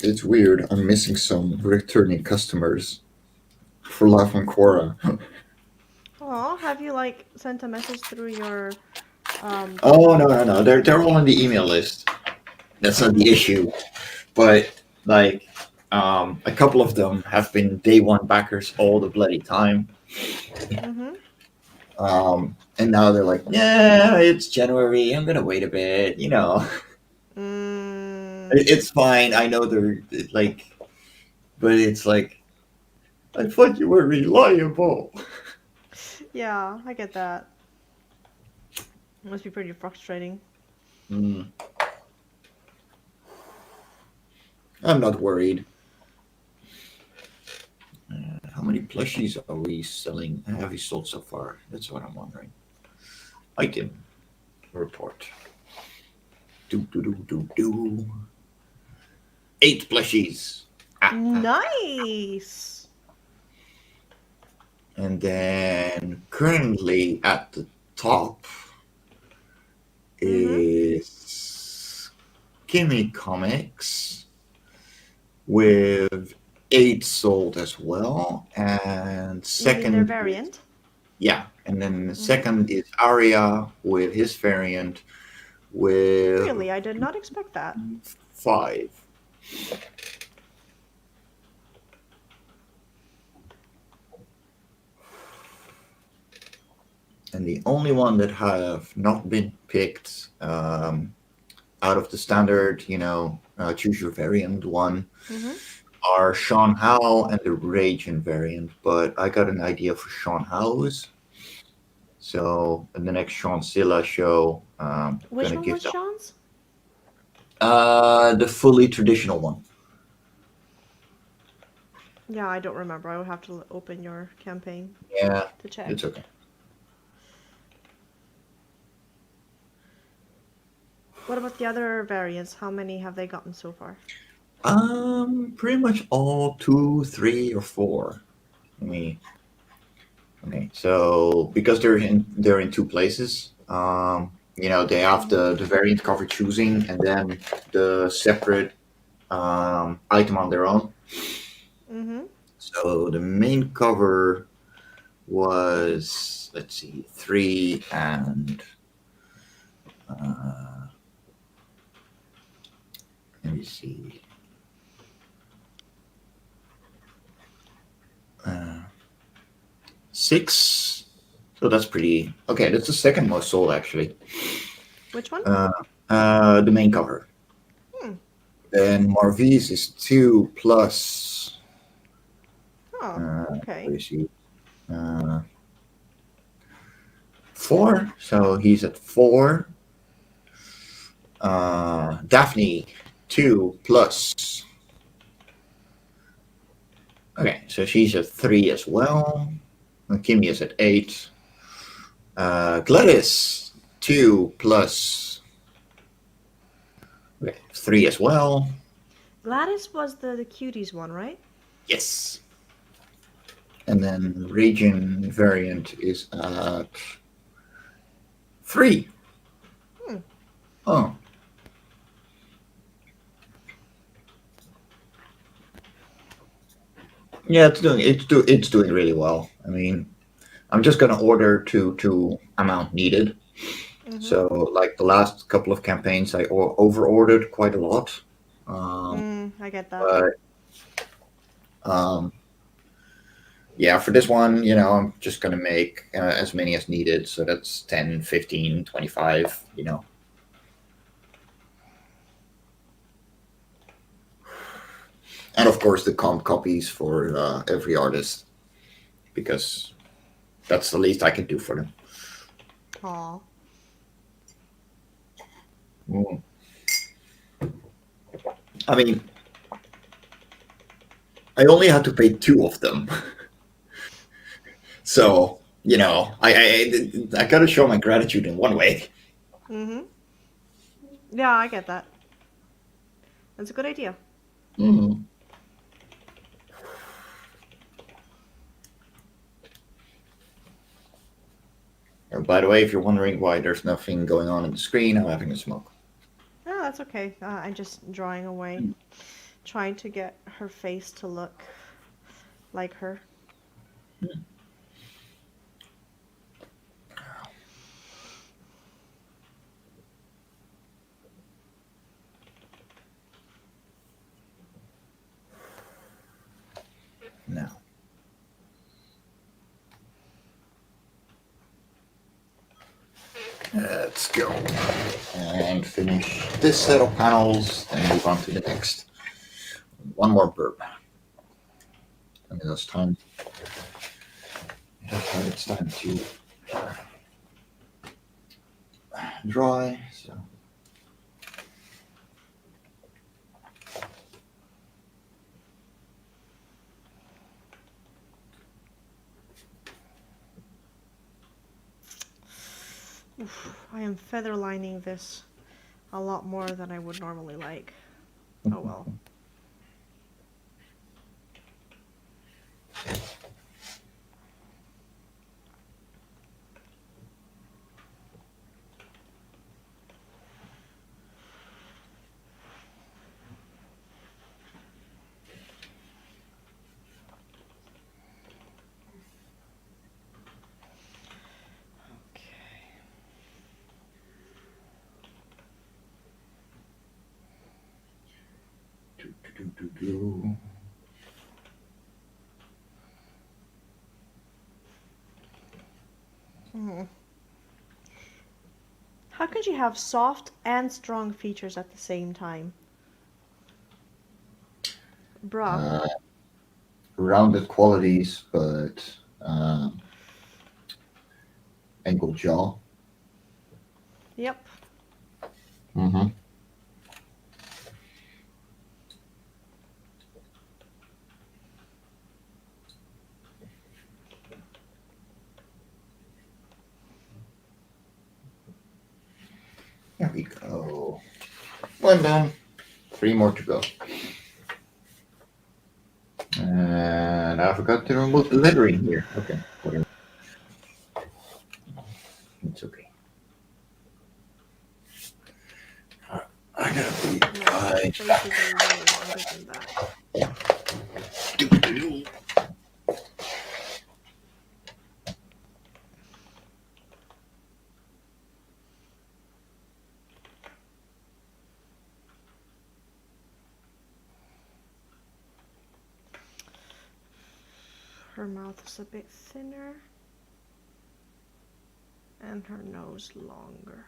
Speaker 1: It's weird. I'm missing some returning customers for Life on Cora.
Speaker 2: Oh, have you like sent a message through your
Speaker 1: Oh no, no, no. They're all on the email list. That's not the
Speaker 2: mm-hmm.
Speaker 1: issue. But like, a couple of them have been day one backers all the bloody time.
Speaker 2: Mm-hmm.
Speaker 1: And now they're like, yeah, it's January. I'm gonna wait a bit.
Speaker 2: Mm,
Speaker 1: It's fine. I know they're like, but it's like, I thought you were reliable.
Speaker 2: yeah, I get that. Must be pretty frustrating.
Speaker 1: Mm, I'm not worried. How many plushies are we selling? Have we sold so far? That's what I'm wondering. Item report. Do do do do do. 8 plushies. Ah.
Speaker 2: Nice.
Speaker 1: And then currently at the top
Speaker 2: Mm-hmm.
Speaker 1: is Gimme Comics with 8 sold as well. And
Speaker 2: You mean their
Speaker 1: second is,
Speaker 2: variant?
Speaker 1: yeah. And then the
Speaker 2: Mm-hmm.
Speaker 1: second is Aria with his variant with
Speaker 2: Really, I did not expect that.
Speaker 1: 5. And the only one that have not been picked, out of the standard, choose your variant one,
Speaker 2: Mm-hmm.
Speaker 1: are Sean Howell and the Raging variant. But I got an idea for Sean Howell's. So in the next Sean Silla show,
Speaker 2: Which
Speaker 1: gonna
Speaker 2: one was
Speaker 1: give them
Speaker 2: Sean's?
Speaker 1: the fully traditional one.
Speaker 2: Yeah, I don't remember. I would have to open your campaign
Speaker 1: Yeah,
Speaker 2: to check.
Speaker 1: it's okay.
Speaker 2: What about the other variants? How many have they gotten so far?
Speaker 1: Pretty much all two, three, or four. Let me. Okay, so because they're in two places, they have
Speaker 2: Mm-hmm.
Speaker 1: the variant cover choosing and then the separate item on their own.
Speaker 2: Mm-hmm.
Speaker 1: So the main cover was, let's see, three and uh, let me see, uh, six. So that's pretty okay. That's the second most sold actually.
Speaker 2: Which one?
Speaker 1: Uh, the main cover.
Speaker 2: Hmm.
Speaker 1: Then Marvis is two plus.
Speaker 2: Oh,
Speaker 1: Let
Speaker 2: okay.
Speaker 1: me see. Uh, four. So he's at four. Daphne, two plus. Okay, so she's at three as well. And Kimmy is at eight. Gladys, two plus. Okay, three as well.
Speaker 2: Gladys was the cuties one, right?
Speaker 1: Yes. And then region variant is at three.
Speaker 2: Hmm.
Speaker 1: Oh, yeah, it's doing really well. I mean, I'm just gonna order to amount needed.
Speaker 2: Mm-hmm.
Speaker 1: So like the last couple of campaigns, I over ordered quite a lot.
Speaker 2: I get that.
Speaker 1: But um, yeah, for this one, I'm just gonna make as many as needed. So that's 10, 15, 25. And of course the comp copies for every artist because that's the least I can do for them.
Speaker 2: Aw.
Speaker 1: Mm. I mean, I only had to pay two of them. So, I gotta show my gratitude in one way.
Speaker 2: Mm-hmm. Yeah, I get that. That's a good idea.
Speaker 1: Mhm. And by the way, if you're wondering why there's nothing going on the screen, I'm having a smoke.
Speaker 2: No, that's okay. I'm just drawing away, trying to get her face to look like her.
Speaker 1: Now, let's go and finish this set of panels and move on to the next. One more burp. I mean, that's time. It's time to dry. So,
Speaker 2: Oof, I am feather lining this a lot more than I would normally like. Oh well. Okay.
Speaker 1: do, do, do, do.
Speaker 2: Hmm. How could you have soft and strong features at the same time? Bruh.
Speaker 1: Uh, Rounded qualities, but um, angled jaw.
Speaker 2: Yep.
Speaker 1: Mm-hmm. There we go. One done. Three more to go. And I forgot to remove the lettering here. Okay, whatever. It's okay. I gotta be
Speaker 2: No, that's
Speaker 1: quiet.
Speaker 2: basically way longer than that. Her mouth is a bit thinner and her nose longer.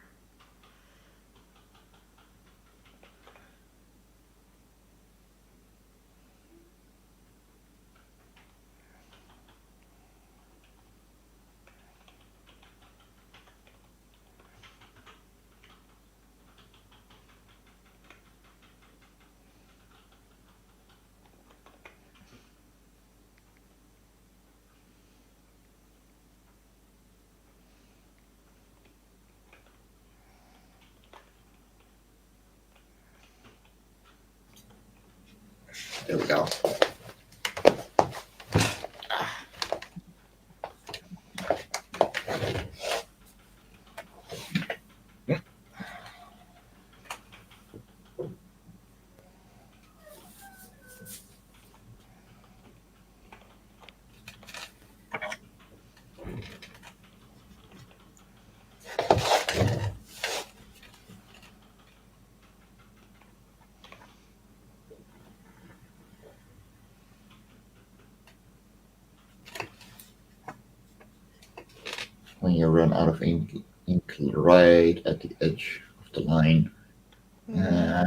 Speaker 1: There we go. When you run out of ink right at the edge of the line.
Speaker 2: Mm-hmm.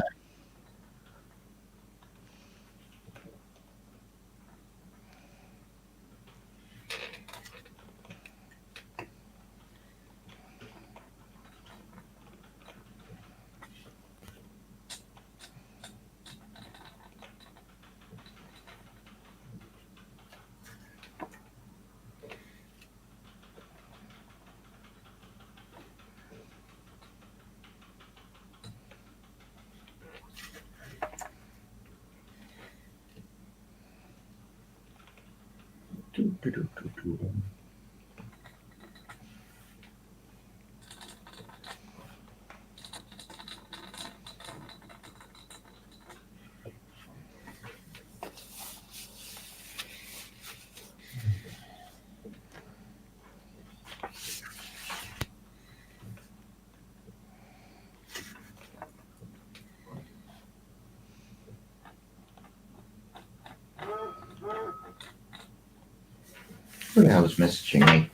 Speaker 1: Who the hell is messaging me?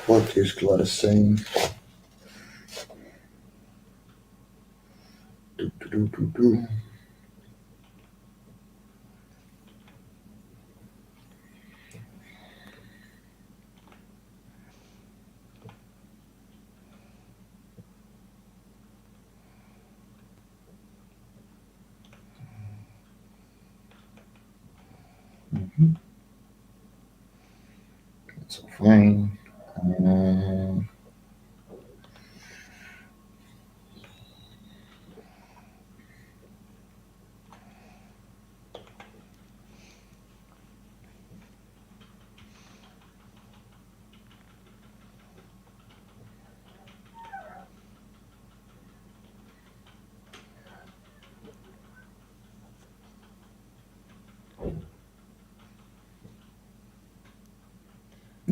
Speaker 1: What is Gladys saying? Do, do, do, do, do. Mhm. That's all fine. Uh,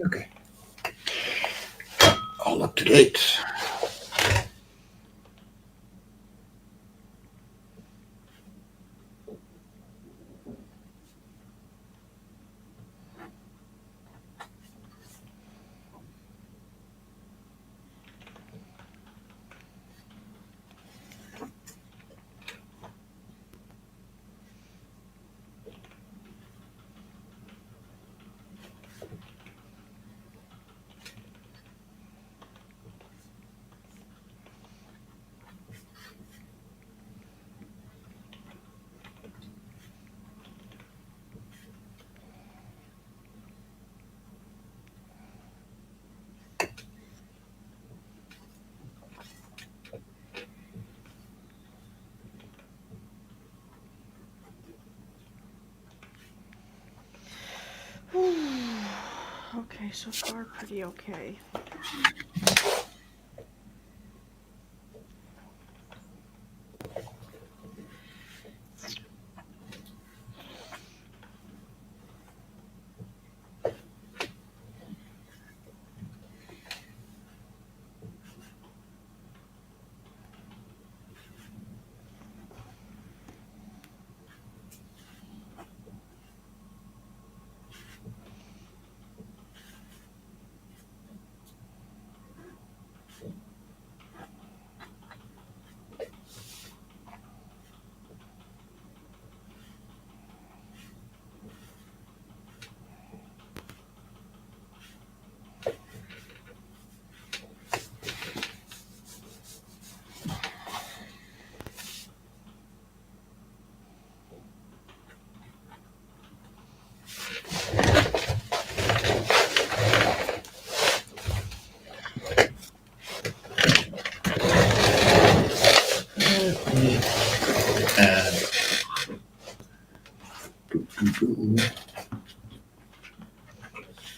Speaker 1: okay, all up to date.
Speaker 2: Okay, so far pretty okay.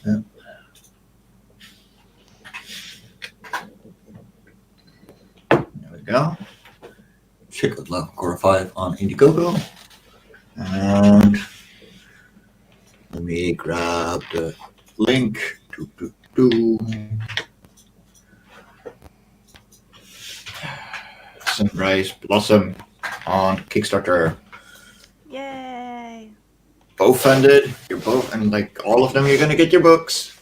Speaker 1: And yeah, there we go. Check out On Cora 5 on Indiegogo. And let me grab the link. Sunrise Blossom on Kickstarter.
Speaker 2: Yay!
Speaker 1: Both funded. You're both, and like all of them, you're gonna get your books.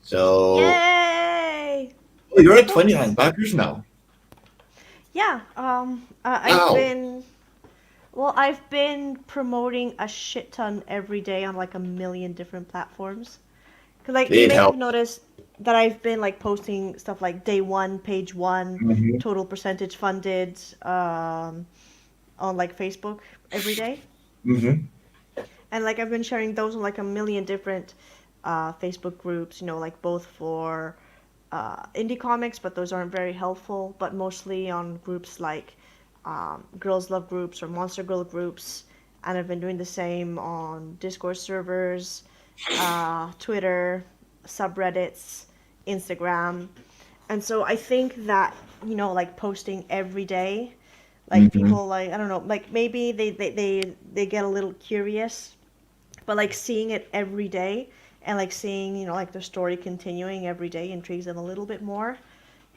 Speaker 1: So,
Speaker 2: Yay!
Speaker 1: oh, you're at
Speaker 2: Books.
Speaker 1: 29 backers now.
Speaker 2: Yeah, I've
Speaker 1: Wow,
Speaker 2: been well, I've been promoting a shit ton every day on like a million different platforms. Cause like you
Speaker 1: it
Speaker 2: may have
Speaker 1: helps.
Speaker 2: noticed that I've been like posting stuff like day one, page one,
Speaker 1: Hmm.
Speaker 2: total percentage funded, on like Facebook every day.
Speaker 1: Hmm.
Speaker 2: And like I've been sharing those on like a million different Facebook groups, like both for indie comics, but those aren't very helpful, but mostly on groups like Girls Love groups or Monster Girl groups. And I've been doing the same on Discord servers, Twitter, subreddits, Instagram. And so I think that, like posting every day, like
Speaker 1: Hmm.
Speaker 2: people like, I don't know, like maybe they get a little curious, but like seeing it every day and like seeing, like the story continuing every day intrigues them a little bit more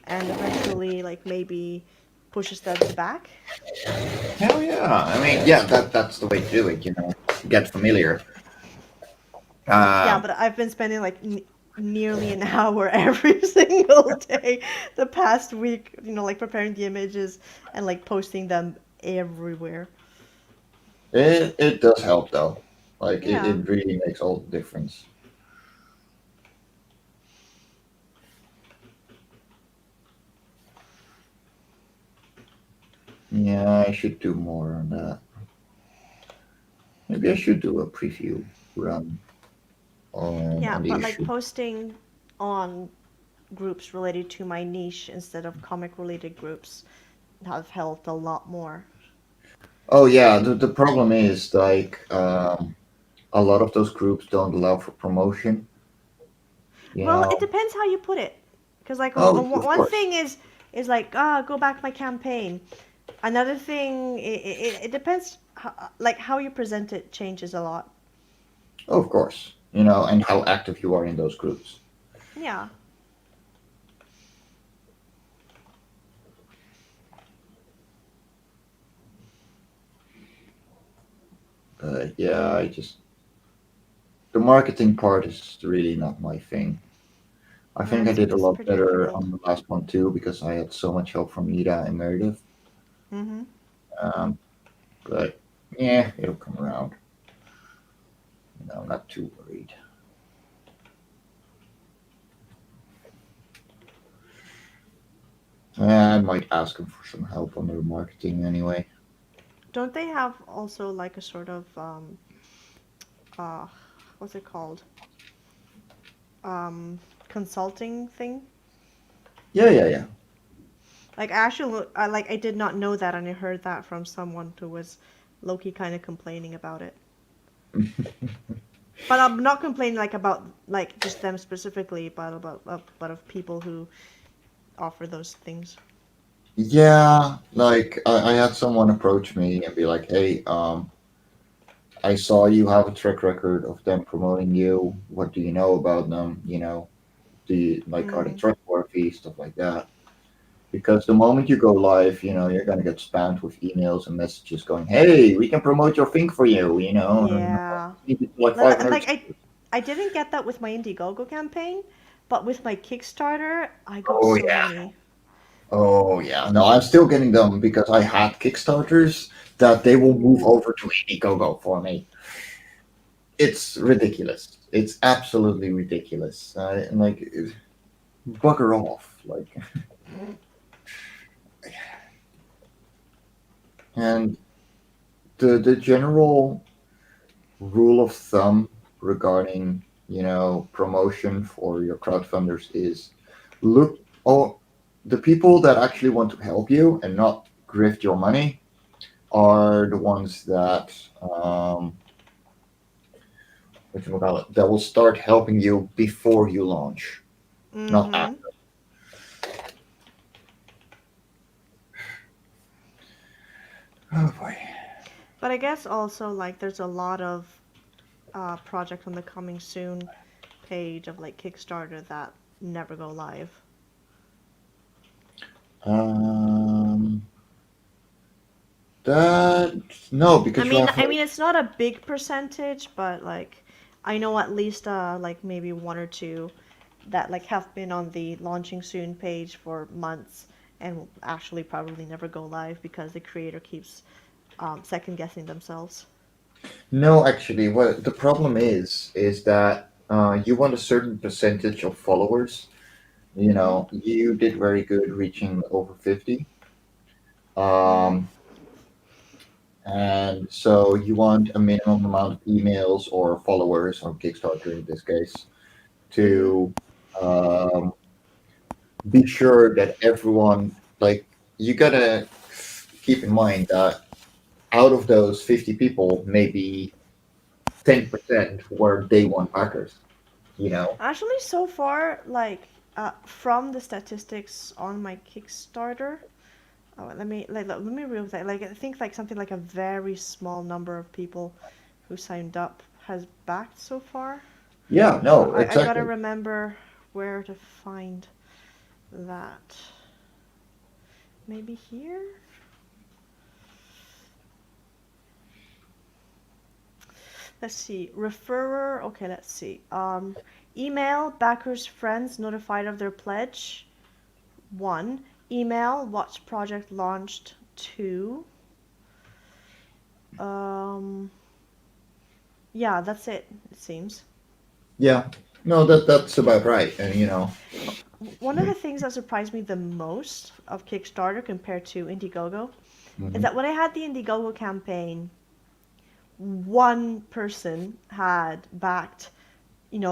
Speaker 2: and eventually like maybe pushes them to back.
Speaker 1: Hell yeah! I mean, yeah, that's the way to do it. Get familiar.
Speaker 2: Yeah,
Speaker 1: Um,
Speaker 2: but I've been spending like nearly an hour every single day the past week, like preparing the images and like posting them everywhere.
Speaker 1: it does help though. Like
Speaker 2: Yeah.
Speaker 1: it really makes all the difference. Yeah, I should do more on that. Maybe I should do a preview run
Speaker 2: Yeah,
Speaker 1: on the
Speaker 2: but like
Speaker 1: issue.
Speaker 2: posting on groups related to my niche instead of comic related groups have helped a lot more.
Speaker 1: Oh yeah, the problem is like a lot of those groups don't allow for promotion. You
Speaker 2: Well, it
Speaker 1: know.
Speaker 2: depends how you put it. Because like
Speaker 1: Oh, of
Speaker 2: one
Speaker 1: course.
Speaker 2: thing is like go back my campaign. Another thing it depends like how you present it changes a lot.
Speaker 1: Oh, of course. And how active you are in those groups.
Speaker 2: Yeah.
Speaker 1: Yeah, the marketing part is really not my thing. I think I did a
Speaker 2: It's
Speaker 1: lot
Speaker 2: pretty
Speaker 1: better
Speaker 2: difficult.
Speaker 1: on the last one too because I had so much help from Nita and Meredith.
Speaker 2: Mhm.
Speaker 1: Um, but yeah, it'll come around. I'm not too worried. I might ask him for some help on their marketing anyway.
Speaker 2: Don't they have also like a sort of uh what's it called? Consulting thing?
Speaker 1: Yeah, yeah, yeah.
Speaker 2: Like I actually like I did not know that and I heard that from someone who was low-key kind of complaining about it. But I'm not complaining like about like just them specifically, but but of people who offer those things.
Speaker 1: Yeah, like I had someone approach me and be like, "Hey, I saw you have a track record of them promoting you. What do you know about them? Do you like are they
Speaker 2: Mm,
Speaker 1: trustworthy, stuff like that?" Because the moment you go live, you're gonna get spammed with emails and messages going, "Hey, we can promote your thing for you," and
Speaker 2: yeah.
Speaker 1: you need like
Speaker 2: Like
Speaker 1: 500.
Speaker 2: I didn't get that with my Indiegogo campaign, but with my Kickstarter, I got
Speaker 1: Oh
Speaker 2: so
Speaker 1: yeah,
Speaker 2: many.
Speaker 1: oh yeah. No, I'm still getting them because I had Kickstarters that they will move
Speaker 2: Ooh.
Speaker 1: over to Indiegogo for me. It's ridiculous. It's absolutely ridiculous. And like, bugger off. Like, and the general rule of thumb regarding promotion for your crowdfunders is look oh the people that actually want to help you and not grift your money are the ones that that will start helping you before you launch, not
Speaker 2: Mm-hmm.
Speaker 1: after. Oh boy.
Speaker 2: But I guess also like there's a lot of projects on the coming soon page of like Kickstarter that never go live.
Speaker 1: um that no, because you have
Speaker 2: I
Speaker 1: like
Speaker 2: mean it's not a big percentage, but like I know at least like maybe one or two that like have been on the launching soon page for months and will actually probably never go live because the creator keeps second guessing themselves.
Speaker 1: no, actually, what the problem is that you want a certain percentage of followers.
Speaker 2: Mhm.
Speaker 1: You did very good reaching over 50.
Speaker 2: Mhm.
Speaker 1: Um, and so you want a minimum amount of emails or followers on Kickstarter in this case
Speaker 2: Mhm.
Speaker 1: to um, be sure that everyone, like, you gotta keep in mind that out of those 50 people, maybe 10% were day one backers, you know?
Speaker 2: Actually, so far, like from the statistics on my Kickstarter, oh, let me real that. Like I think like something like a very small number of people who signed up has backed so far.
Speaker 1: Yeah, no,
Speaker 2: I gotta
Speaker 1: exactly.
Speaker 2: remember where to find that. Maybe here. Let's see. Referrer. Okay, let's see. Email backers friends notified of their pledge. One. Email watch project launched. Two. Um, yeah, that's it. It seems.
Speaker 1: Yeah, no, that's about right. And
Speaker 2: But one of the things that surprised me the most of Kickstarter compared to Indiegogo is
Speaker 1: mhm.
Speaker 2: that when I had the Indiegogo campaign, one person had backed,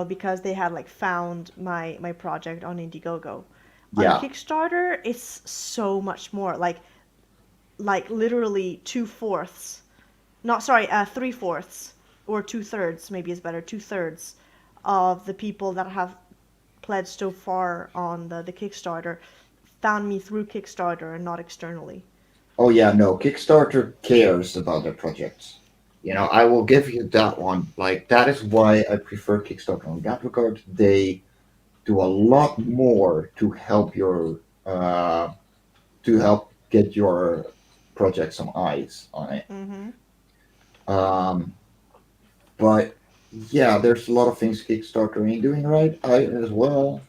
Speaker 2: because they had like found my project on Indiegogo. On
Speaker 1: Yeah.
Speaker 2: Kickstarter, it's so much more. Like literally 2/4, not sorry, 3/4 or 2/3 maybe is better. 2/3 of the people that have pledged so far on the Kickstarter found me through Kickstarter and not externally.
Speaker 1: Oh yeah, no, Kickstarter cares about their projects. I will give you that one. Like that is why I prefer Kickstarter on that regard. They do a lot more to help get your project some eyes on it.
Speaker 2: Mm-hmm.
Speaker 1: Um, but yeah, there's a lot of things Kickstarter ain't doing right I, as well.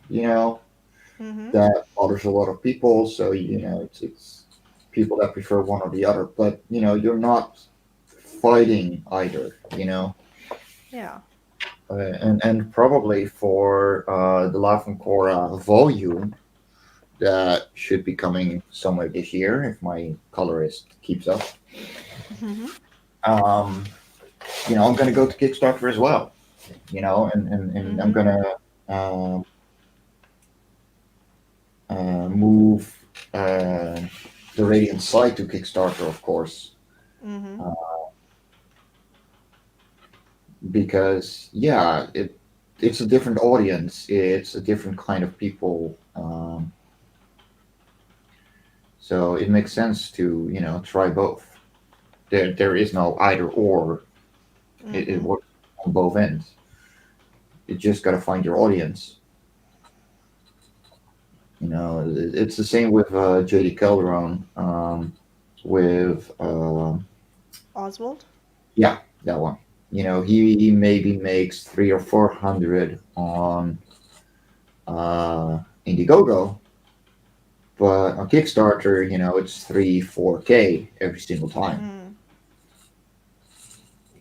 Speaker 2: Mm-hmm.
Speaker 1: That bothers a lot of people. So it's people that prefer one or the other. But you're not fighting either.
Speaker 2: Yeah.
Speaker 1: And probably for the La Cora volume that should be coming somewhere this year if my colorist keeps up.
Speaker 2: Mm-hmm.
Speaker 1: Um, I'm going to go to Kickstarter as well. And I'm
Speaker 2: Mm-hmm.
Speaker 1: going to um move uh, the Radiant site to Kickstarter, of course.
Speaker 2: Mm-hmm.
Speaker 1: Uh, because yeah, it's a different audience. It's a different kind of people. So it makes sense to try both. There is no either or. It
Speaker 2: Mm-hmm.
Speaker 1: works on both ends. You just got to find your audience. It's the same with JD Calderon. With
Speaker 2: Oswald?
Speaker 1: yeah, that one. He maybe makes 300 or 400 on Indiegogo, but on Kickstarter, it's 3 4K every single time.
Speaker 2: Mm.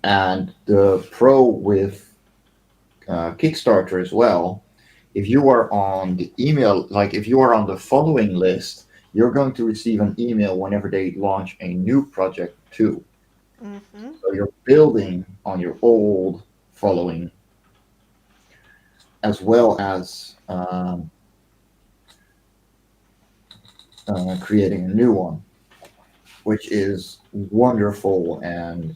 Speaker 1: And the pro with Kickstarter as well, if you are on the email, like if you are on the following list, you're going to receive an email whenever they launch a new project too.
Speaker 2: Mm-hmm.
Speaker 1: So you're building on your old following as well as creating a new one, which is wonderful and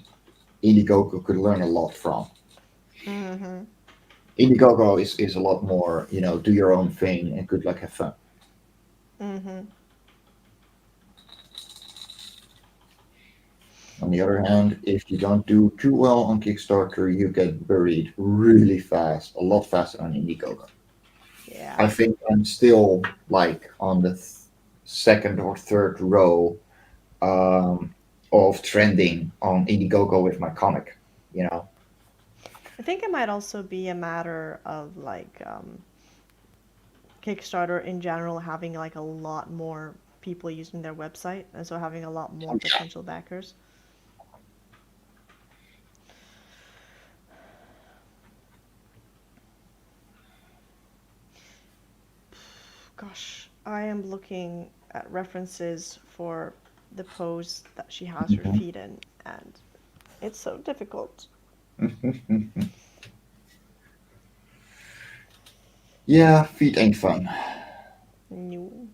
Speaker 1: Indiegogo could learn a lot from.
Speaker 2: Mm-hmm.
Speaker 1: Indiegogo is a lot more, do your own thing and good luck, have fun.
Speaker 2: Mm-hmm.
Speaker 1: On the other hand, if you don't do too well on Kickstarter, you get buried really fast, a lot faster than Indiegogo.
Speaker 2: Yeah.
Speaker 1: I think I'm still like on the second or third row of trending on Indiegogo with my comic. You know,
Speaker 2: I think it might also be a matter of like Kickstarter in general having like a lot more people using their website and so having a lot more potential backers. Gosh, I am looking at references for the pose that she has her
Speaker 1: Mhm.
Speaker 2: feet in, and it's so difficult.
Speaker 1: Yeah, feet ain't fun.
Speaker 2: No.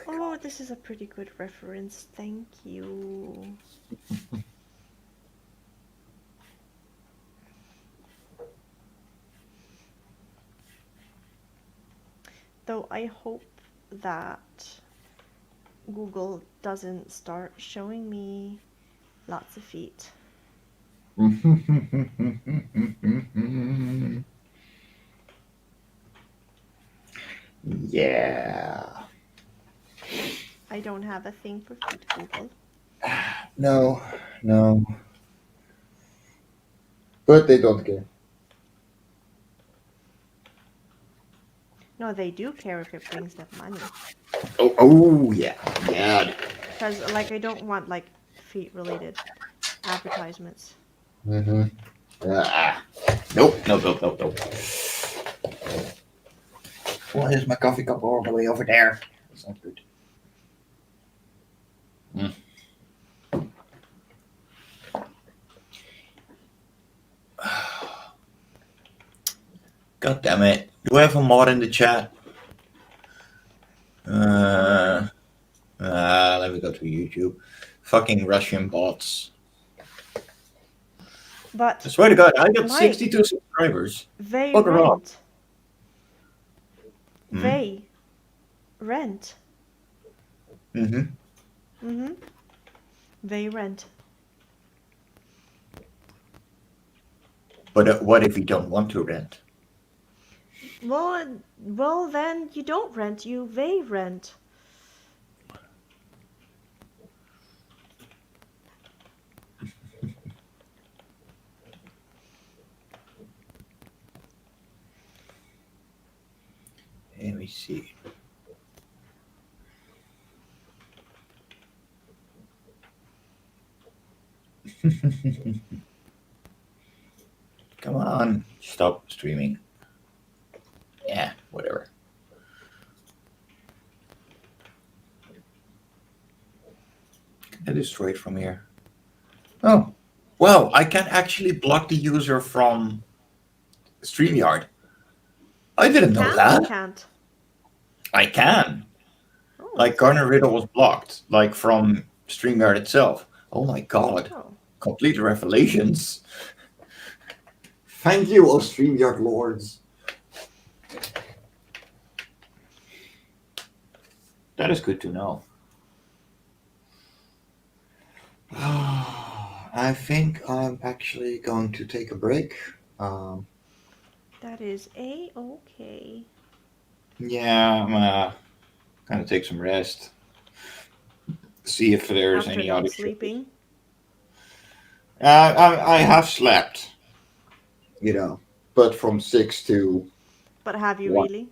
Speaker 2: Oh, this is a pretty good reference. Thank you. Though I hope that Google doesn't start showing me lots of feet.
Speaker 1: Yeah.
Speaker 2: I don't have a thing for feet, Google.
Speaker 1: No, no. But they don't care.
Speaker 2: No, they do care if it brings them money.
Speaker 1: Oh, yeah. Yeah.
Speaker 2: Because, like, I don't want, like, feet related advertisements.
Speaker 1: Mm-hmm. Ah. Nope, nope, nope, nope, nope. Why is my coffee cup all the way over there? That's not good. Mm. God damn it. Do I have a mod in the chat? Uh, Let me go to YouTube. Fucking Russian bots. I
Speaker 2: But
Speaker 1: swear to God, I got
Speaker 2: Mike,
Speaker 1: 62 subscribers.
Speaker 2: they
Speaker 1: Bugger off.
Speaker 2: rent.
Speaker 1: Hmm?
Speaker 2: They rent.
Speaker 1: Mm-hmm.
Speaker 2: Mm-hmm. They rent.
Speaker 1: But what if you don't want to rent?
Speaker 2: Well, then you don't rent. You they rent.
Speaker 1: Let me see. Come on. Stop streaming. Yeah, whatever. It is straight from here. Oh, wow! I can actually block the user from StreamYard. I
Speaker 2: You
Speaker 1: didn't know
Speaker 2: can or
Speaker 1: that.
Speaker 2: can't?
Speaker 1: I can.
Speaker 2: Oh,
Speaker 1: Like
Speaker 2: that's
Speaker 1: Garner
Speaker 2: nice.
Speaker 1: Riddle was blocked, like from StreamYard itself. Oh my god!
Speaker 2: Oh,
Speaker 1: Complete revelations. Thank you, all StreamYard lords. That is good to know. I think I'm actually going to take a break. Um,
Speaker 2: that is a-okay.
Speaker 1: yeah, I'm gonna take some rest. See if there's
Speaker 2: After
Speaker 1: any
Speaker 2: not
Speaker 1: other shows.
Speaker 2: sleeping.
Speaker 1: I have slept, you know, but from
Speaker 2: But have you
Speaker 1: 6 to 1.
Speaker 2: really?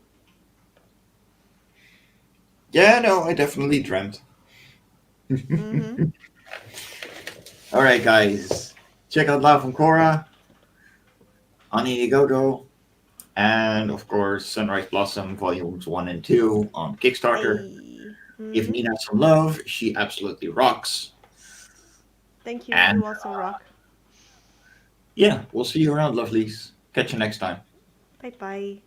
Speaker 1: Yeah, no, I definitely dreamt.
Speaker 2: Mm-hmm.
Speaker 1: All right, guys, check out Love on Cora, on Indiegogo, and of course Sunrise Blossom Volumes 1 and 2 on Kickstarter.
Speaker 2: Hey.
Speaker 1: Give
Speaker 2: Mm-hmm.
Speaker 1: Nina some love. She absolutely rocks.
Speaker 2: Thank you.
Speaker 1: And
Speaker 2: You also rock.
Speaker 1: yeah, we'll see you around, lovelies. Catch you next time.
Speaker 2: Bye-bye.